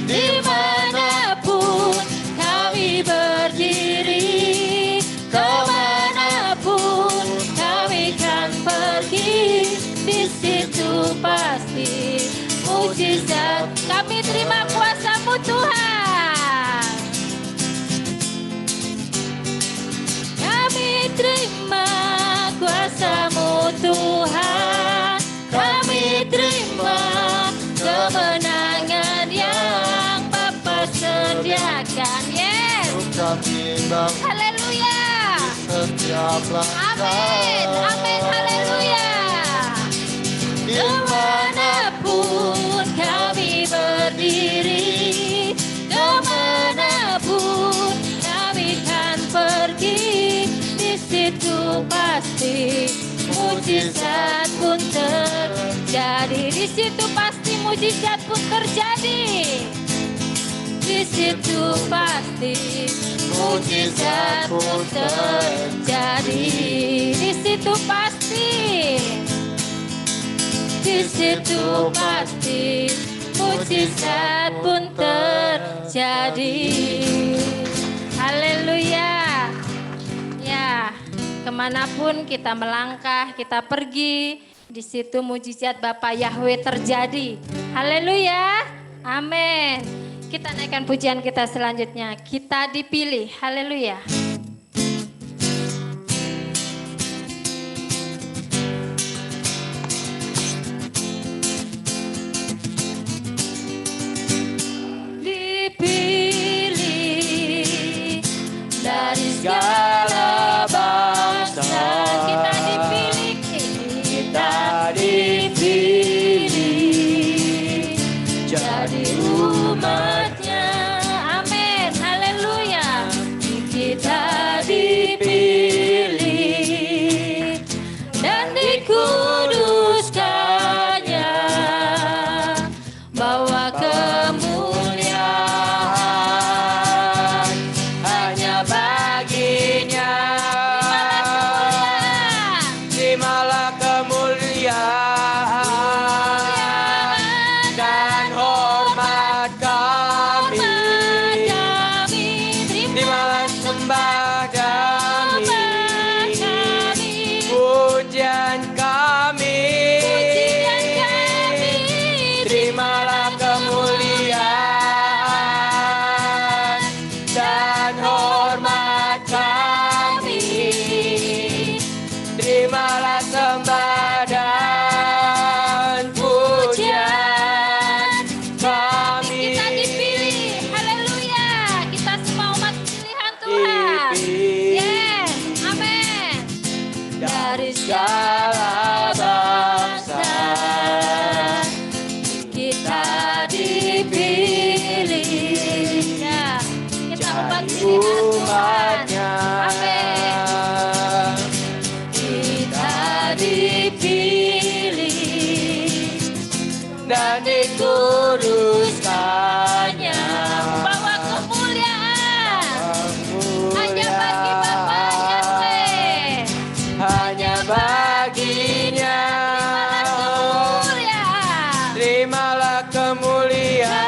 Dimanapun kami berdiri, kemanapun kami kan pergi, di situ pasti mujizat. Kami terima kuasa-Mu Tuhan. Kami terima kuasa-Mu Tuhan. Kami terima kemenangan yang Bapa sediakan. Yes. Untuk kami bawa Haleluya. setiap langkah. Amin. Amin. Haleluya. Kemanapun kami berdiri, kemanapun kami kan pergi, di situ pasti mujizat pun terjadi. Di situ pasti mujizat pun terjadi. Di situ pasti mujizat pun terjadi. Di situ pasti di situ pasti mujizat pun terjadi. Haleluya. Ya, kemanapun kita melangkah, kita pergi, di situ mujizat Bapa Yahweh terjadi. Haleluya. Amin. Kita naikkan pujian kita selanjutnya. Kita dipilih. Haleluya. Dipilih dari segala bangsa. Kita dipilih. Kita dipilih jadi umatnya. Amin. Haleluya. Kita dipilih dan dikuduskannya, bawa kemuliaan hanya baginya. Terimalah kemuliaan dan hormat kami. Terimalah sembah kami, pujian kami. Terimalah kemuliaan dan hormat kami. Terimalah sembah dan pujian kami. Kita dipilih. Haleluya. Kita semua umat pilihan Tuhan. Dipilih Yes. Amin. dari segala bangsa. Kita dipilih. Ya, kita umat Jadi pilihan Tuhan. umatnya. Amin. Kita dipilih Dan dikuduskannya, bawa kemuliaan hanya bagi Bapa Yahweh. hanya baginya. Kemuliaan Terimalah kemuliaan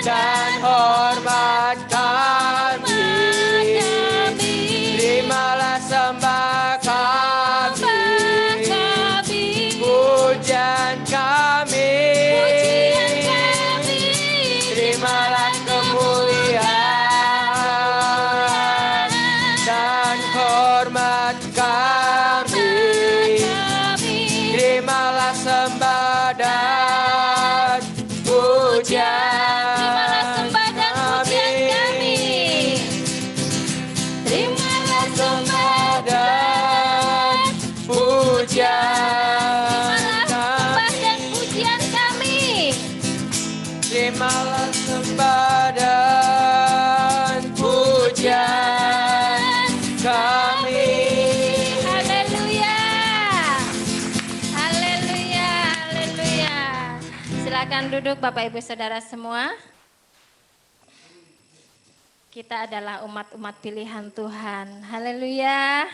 dan hormat kami. Terimalah sembah kami, pujian kami. Terimalah kemuliaan dan hormat kami. Terimalah sembah dan pujian kami. Terimalah sembah dan pujian kami. Terimalah sembah dan pujian kami. Haleluya. Haleluya. Haleluya. Silakan duduk Bapak Ibu Saudara semua. Kita adalah umat-umat pilihan Tuhan. Haleluya.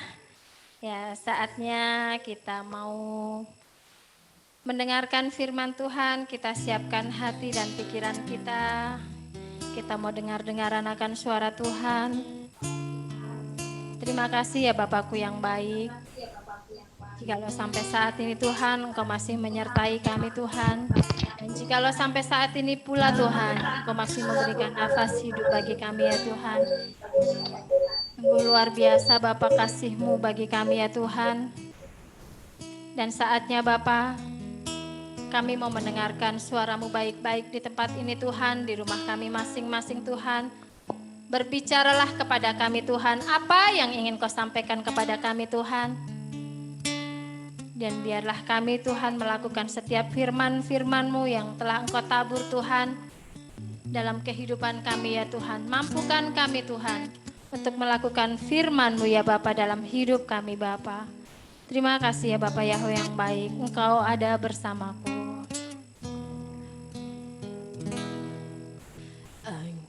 Ya, saatnya kita mau mendengarkan firman Tuhan. Kita siapkan hati dan pikiran kita. Kita mau dengar-dengaran akan suara Tuhan. Terima kasih ya Bapakku yang baik. Jikalau sampai saat ini Tuhan, Engkau masih menyertai kami Tuhan. Dan jikalau sampai saat ini pula Tuhan, Engkau masih memberikan nafas hidup bagi kami ya Tuhan. Sungguh luar biasa Bapa kasih-Mu bagi kami ya Tuhan. Dan saatnya Bapa, kami mau mendengarkan suara-Mu baik-baik di tempat ini Tuhan, di rumah kami masing-masing Tuhan. Berbicaralah kepada kami Tuhan, apa yang ingin Kau sampaikan kepada kami Tuhan. Dan biarlah kami Tuhan melakukan setiap firman-firman-Mu yang telah Engkau tabur Tuhan dalam kehidupan kami ya Tuhan. Mampukan kami Tuhan untuk melakukan firman-Mu ya Bapa dalam hidup kami Bapa. Terima kasih ya Bapa Yahweh yang baik, Engkau ada bersamaku.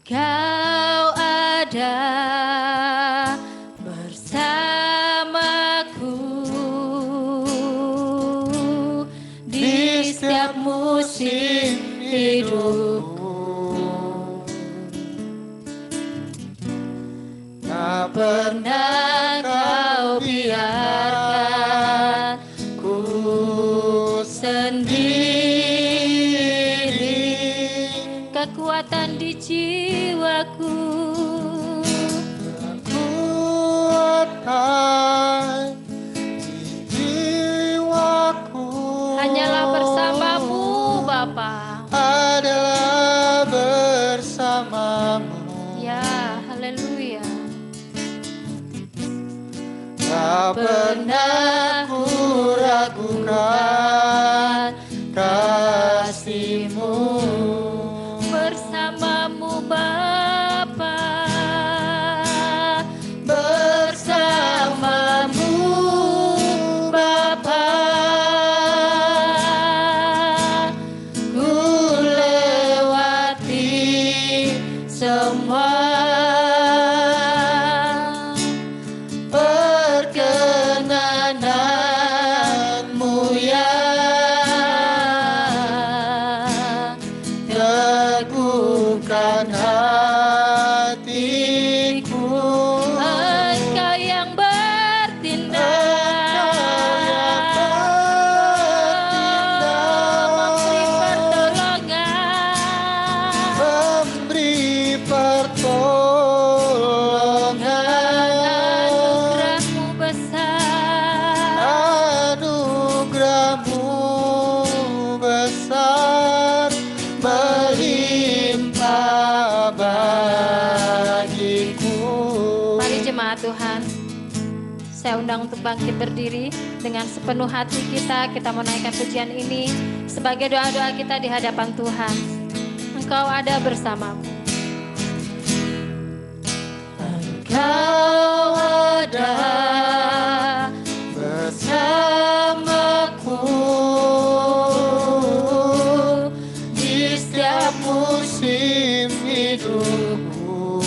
Engkau ada bersamaku. hidupku. Tak pernah kau biarkan ku sendiri. Kekuatan di jiwaku, Kekuatan di jiwaku hanyalah bersamamu Bapa. adalah bersamamu. Ya, haleluya. Tak pernah ku ragukan kasih-Mu. Bersamamu Bapa, Bersamamu Bapa, ku lewati semua perkenananmu ya. Teguhkan hatiku, Engkau yang bertindak, memberi pertolongan, Memberi pertolongan, anugerah-Mu besar, anugerah-Mu besar, melimpah bagiku. Mari jemaat Tuhan, saya undang untuk bangkit berdiri dengan sepenuh hati kita menaikkan pujian ini sebagai doa-doa kita di hadapan Tuhan. Engkau ada bersamamu. Kau ada bersamaku di setiap musim hidupku.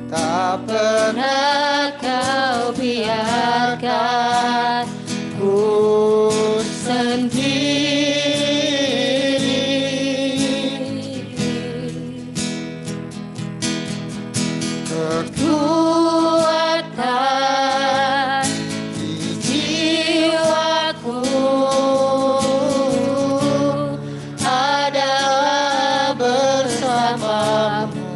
Tak pernah kau biarkan ku sendiri. Kekuatan di jiwaku adalah bersamamu.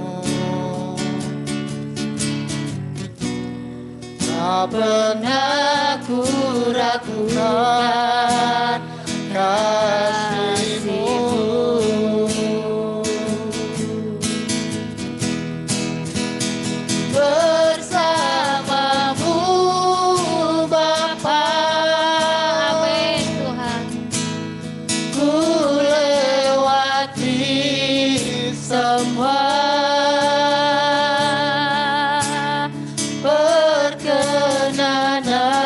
Tak pernah ku ragukan kasih-Mu. Bersamamu Bapa, Amin Tuhan. ku lewati semua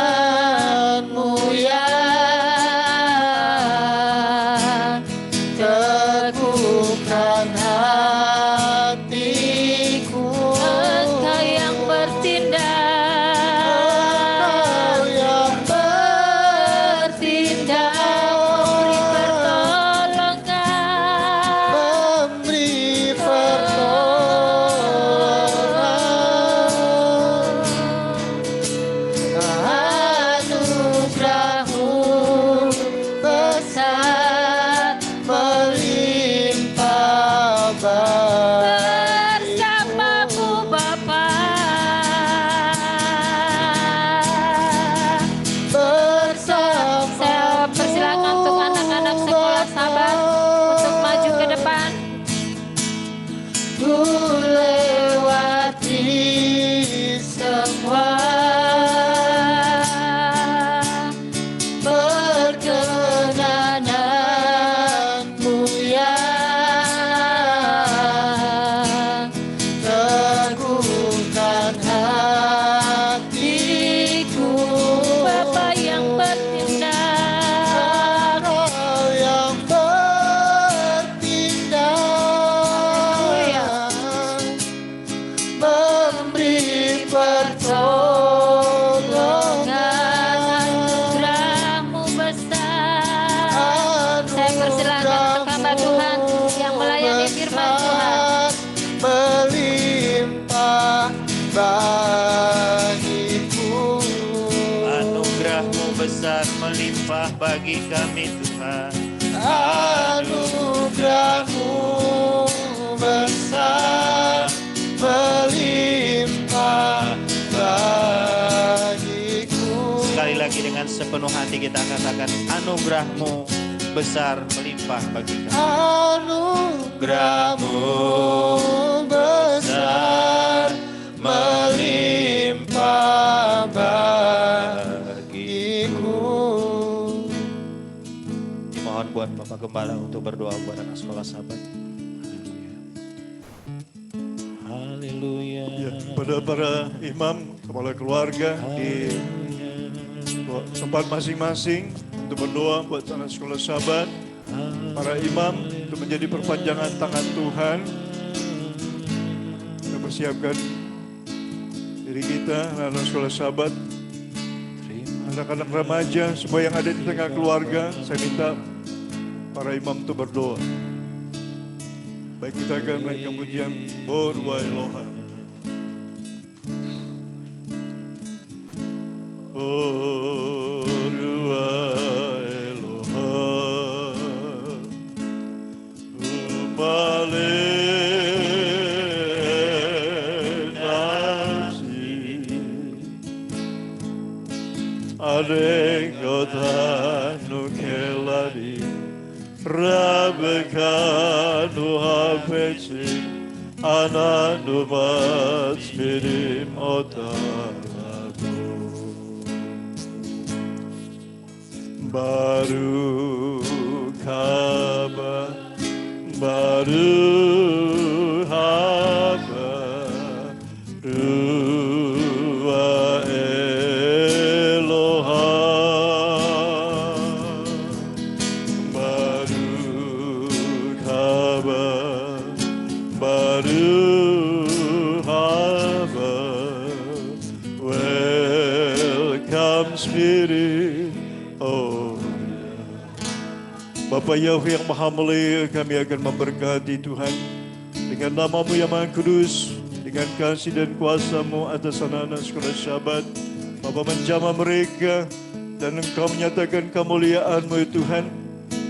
perkenananmu ya. bagi kami Tuhan. Anugerah-Mu besar melimpah bagiku. Sekali lagi dengan sepenuh hati kita katakan, anugerah-Mu besar melimpah bagi kami. Anugerah-Mu besar melimpah bagiku. Mohon buat Bapak Gembala untuk berdoa buat anak sekolah sahabat. Haleluya. Ya, kepada para imam, kepala keluarga di tempat masing-masing untuk berdoa buat anak sekolah sahabat, para imam untuk menjadi perpanjangan tangan Tuhan. Kita persiapkan diri kita, anak sekolah sahabat, anak-anak remaja, semua yang ada di tengah keluarga. Saya minta para imam untuk berdoa. Baik, kita akan menaikkan pujian Bor wa Eloha. Bor wa Eloha, umale nafsi, arekotanu kelari, Rabekanu hafeci, ananu matspirim otarago. Baruch haba, Baruch haba, Ruah Eloha. Baruch haba, Baruch haba, welcome Spirit. Oh, Bapa Yahweh yang Maha Mulia, kami akan memberkati Tuhan dengan nama-Mu yang Maha Kudus, dengan kasih dan kuasa-Mu atas anak-anak sekolah sahabat. Bapa menjamah mereka dan Engkau menyatakan kemuliaan-Mu ya Tuhan.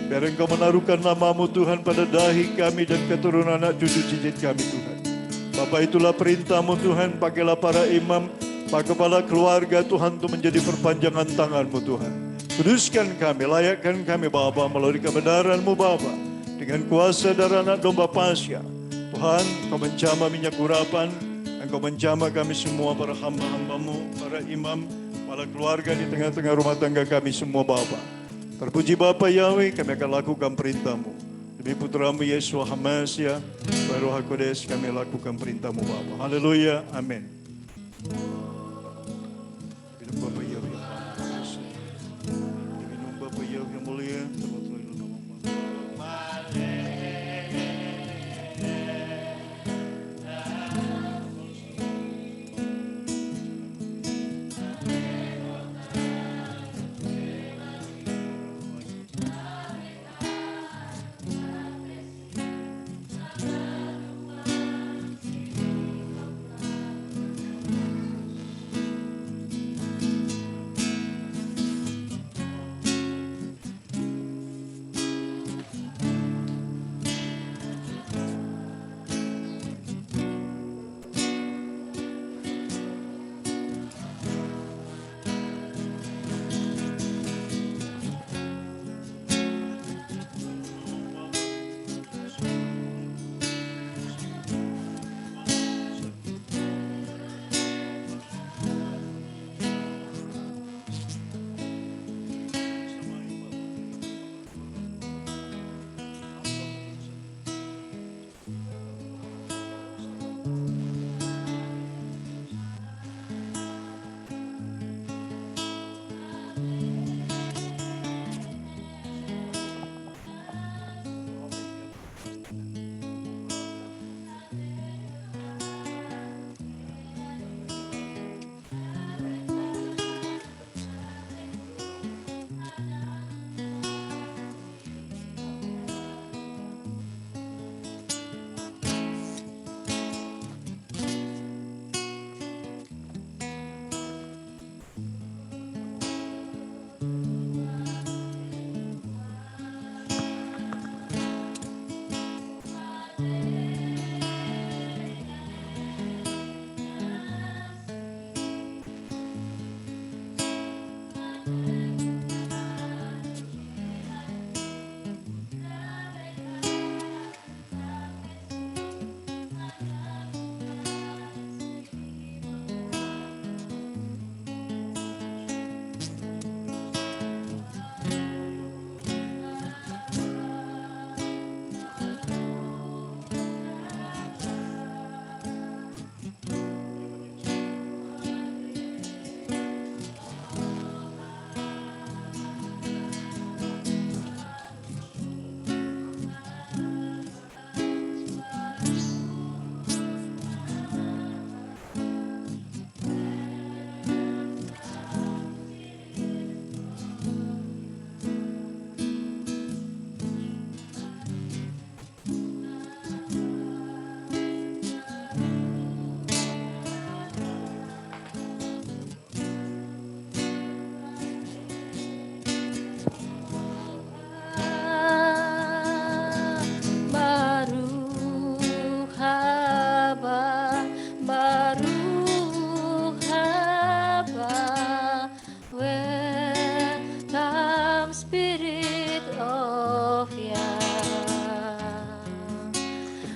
Biar Engkau menaruhkan nama-Mu Tuhan pada dahi kami dan keturunan anak cucu cicit kami Tuhan. Bapa, itulah perintah-Mu Tuhan, pakailah para imam, para kepala keluarga Tuhan untuk menjadi perpanjangan tangan-Mu Tuhan. Kuduskan kami, layakkan kami Bapa melalui kebenaran-Mu Bapa. Dengan kuasa darah anak domba Paskah, Tuhan, Engkau menjamah minyak urapan, Engkau menjamah kami semua para hamba-hamba-Mu, para imam, para keluarga di tengah-tengah rumah tangga kami semua Bapa. Terpuji Bapa Yahweh, kami akan lakukan perintah-Mu. Demi Putra-Mu Yesus Hamasya, Roh Kudus, kami lakukan perintah-Mu Bapa. Haleluya, amin. Minum Bapa Yahweh yang Maha Kuasa. Minum Bapa Yahweh yang mulia.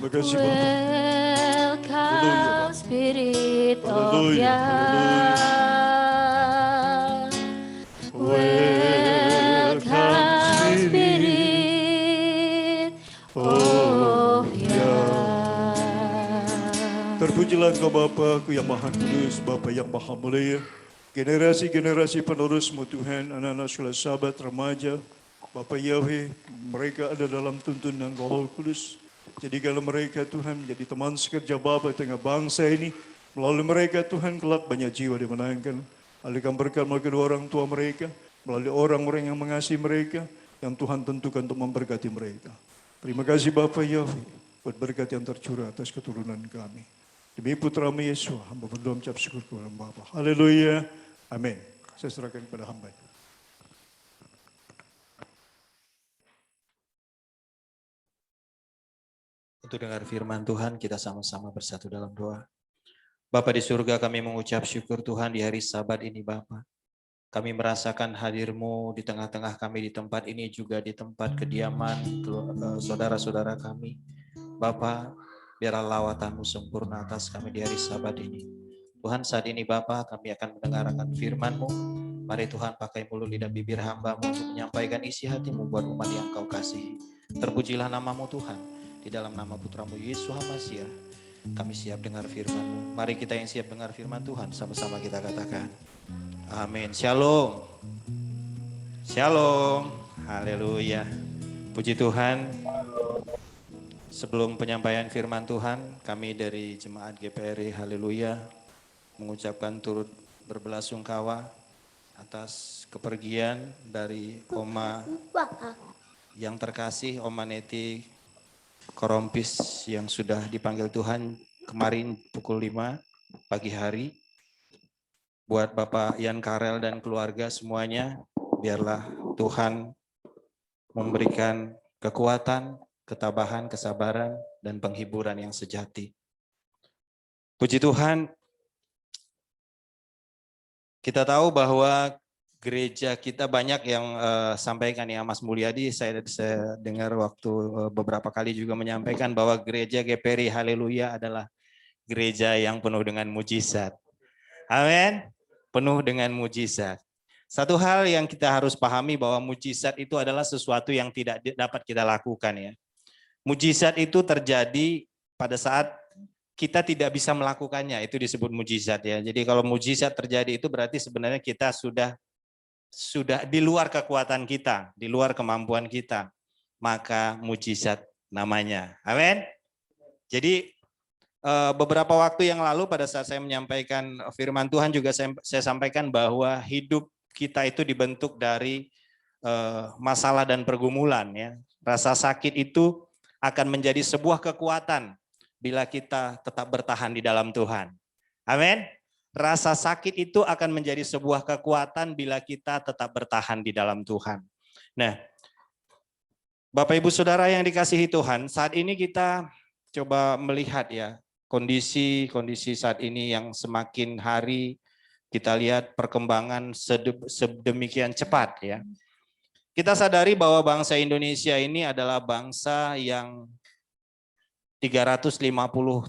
Terima kasih Bapak. Welcome Spirit of Haleluya, Yah. Welcome Spirit of Yah. Terpujilah Engkau Bapa-Ku yang Maha Kudus, Bapa yang Maha Mulia. Generasi-generasi penerus-Mu Tuhan, anak-anak sekolah sahabat remaja, Bapa Yahweh, mereka ada dalam tuntunan Roh Kudus. Jadikanlah mereka Tuhan menjadi teman sekerja Bapa tengah bangsa ini. Melalui mereka Tuhan kelak banyak jiwa dimenangkan. Alihkan berkat melalui kedua orang tua mereka, melalui orang-orang yang mengasihi mereka, yang Tuhan tentukan untuk memberkati mereka. Terima kasih Bapa Yahweh, buat berkat yang tercurah atas keturunan kami. Demi putra-Mu Yesus, hamba berdoa mengucap syukur kepada Bapa. Haleluya. Amin. Saya serahkan kepada hamba. Untuk dengar firman Tuhan, kita sama-sama bersatu dalam doa. Bapa di surga, kami mengucap syukur Tuhan di hari Sabat ini Bapa. Kami merasakan hadir-Mu di tengah-tengah kami di tempat ini, juga di tempat kediaman saudara-saudara kami. Bapa, biarlah lawatan-Mu sempurna atas kami di hari Sabat ini. Tuhan, saat ini Bapa, kami akan mendengarkan firman-Mu. Mari Tuhan pakai mulut lidah bibir hamba-Mu untuk menyampaikan isi hati-Mu buat umat yang Kau kasihi. Terpujilah nama-Mu Tuhan. Di dalam nama putra-Mu Yesus HaMasiah, kami siap dengar firman-Mu. Mari kita yang siap dengar firman Tuhan, sama-sama kita katakan. Amin. Shalom. Shalom. Haleluya. Puji Tuhan. Sebelum penyampaian firman Tuhan, kami dari Jemaat GPRI Haleluya mengucapkan turut berbelasungkawa atas kepergian dari Oma yang terkasih, Oma Neti Korompis yang sudah dipanggil Tuhan kemarin pukul 5 pagi hari. Buat Bapak Yan Karel dan keluarga semuanya, biarlah Tuhan memberikan kekuatan, ketabahan, kesabaran, dan penghiburan yang sejati. Puji Tuhan, kita tahu bahwa gereja kita banyak yang sampaikan ya, Mas Mulyadi, saya dengar waktu beberapa kali juga menyampaikan bahwa gereja GPRI Haleluya adalah gereja yang penuh dengan mujizat. Amin. Penuh dengan mujizat. Satu hal yang kita harus pahami bahwa mujizat itu adalah sesuatu yang tidak dapat kita lakukan ya. Mujizat itu terjadi pada saat kita tidak bisa melakukannya, itu disebut mujizat ya. Jadi kalau mujizat terjadi itu berarti sebenarnya kita sudah di luar kekuatan kita, di luar kemampuan kita, maka mujizat namanya. Amin. Jadi beberapa waktu yang lalu pada saat saya menyampaikan firman Tuhan juga saya sampaikan bahwa hidup kita itu dibentuk dari masalah dan pergumulan ya. Rasa sakit itu akan menjadi sebuah kekuatan bila kita tetap bertahan di dalam Tuhan. Amin. Rasa sakit itu akan menjadi sebuah kekuatan bila kita tetap bertahan di dalam Tuhan. Nah, Bapak Ibu Saudara yang dikasihi Tuhan, saat ini kita coba melihat ya kondisi saat ini yang semakin hari kita lihat perkembangan sedemikian cepat ya. Kita sadari bahwa bangsa Indonesia ini adalah bangsa yang 350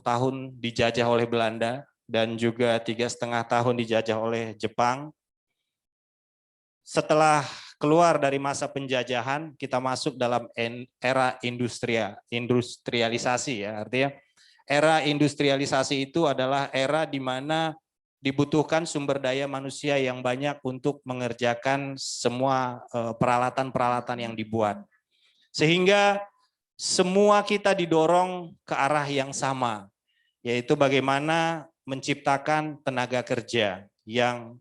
tahun dijajah oleh Belanda, dan juga 3,5 tahun dijajah oleh Jepang. Setelah keluar dari masa penjajahan, kita masuk dalam era industrialisasi ya. Artinya era industrialisasi itu adalah era di mana dibutuhkan sumber daya manusia yang banyak untuk mengerjakan semua peralatan-peralatan yang dibuat. Sehingga semua kita didorong ke arah yang sama, yaitu bagaimana menciptakan tenaga kerja yang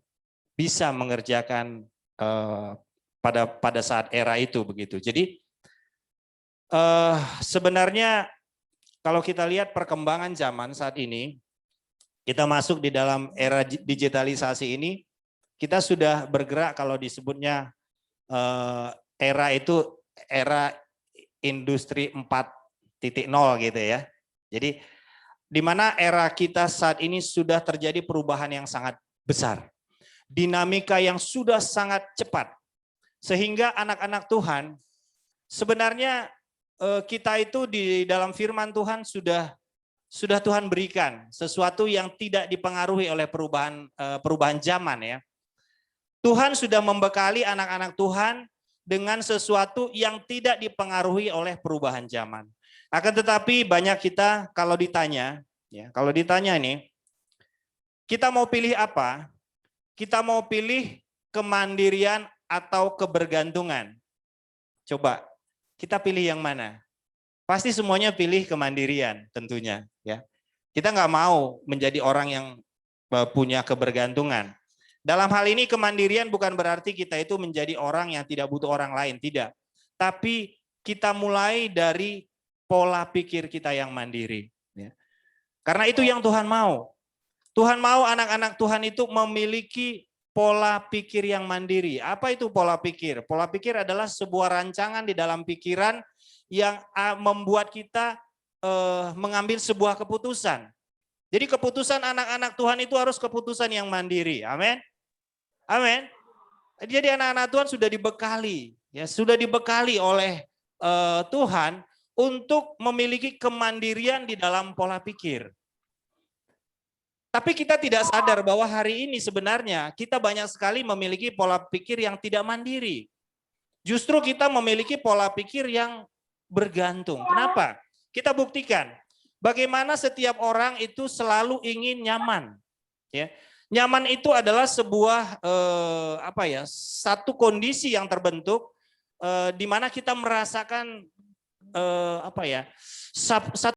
bisa mengerjakan pada saat era itu begitu. Jadi sebenarnya kalau kita lihat perkembangan zaman saat ini, kita masuk di dalam era digitalisasi ini, kita sudah bergerak kalau disebutnya era itu era industri 4.0 gitu ya. Jadi di mana era kita saat ini sudah terjadi perubahan yang sangat besar. Dinamika yang sudah sangat cepat. Sehingga anak-anak Tuhan sebenarnya kita itu di dalam firman Tuhan sudah Tuhan berikan sesuatu yang tidak dipengaruhi oleh perubahan zaman ya. Tuhan sudah membekali anak-anak Tuhan dengan sesuatu yang tidak dipengaruhi oleh perubahan zaman. Akan tetapi banyak kita kalau ditanya nih, kita mau pilih apa? Kita mau pilih kemandirian atau kebergantungan? Coba, kita pilih yang mana? Pasti semuanya pilih kemandirian tentunya. Ya, kita nggak mau menjadi orang yang punya kebergantungan. Dalam hal ini kemandirian bukan berarti kita itu menjadi orang yang tidak butuh orang lain, tidak. Tapi kita mulai dari pola pikir kita yang mandiri. Ya. Karena itu yang Tuhan mau. Tuhan mau anak-anak Tuhan itu memiliki pola pikir yang mandiri. Apa itu pola pikir? Pola pikir adalah sebuah rancangan di dalam pikiran yang membuat kita mengambil sebuah keputusan. Jadi keputusan anak-anak Tuhan itu harus keputusan yang mandiri. Amin. Amin. Jadi anak-anak Tuhan sudah dibekali, ya sudah dibekali oleh Tuhan untuk memiliki kemandirian di dalam pola pikir. Tapi kita tidak sadar bahwa hari ini sebenarnya kita banyak sekali memiliki pola pikir yang tidak mandiri. Justru kita memiliki pola pikir yang bergantung. Kenapa? Kita buktikan bagaimana setiap orang itu selalu ingin nyaman. Ya, nyaman itu adalah sebuah satu kondisi yang terbentuk di mana kita merasakan satu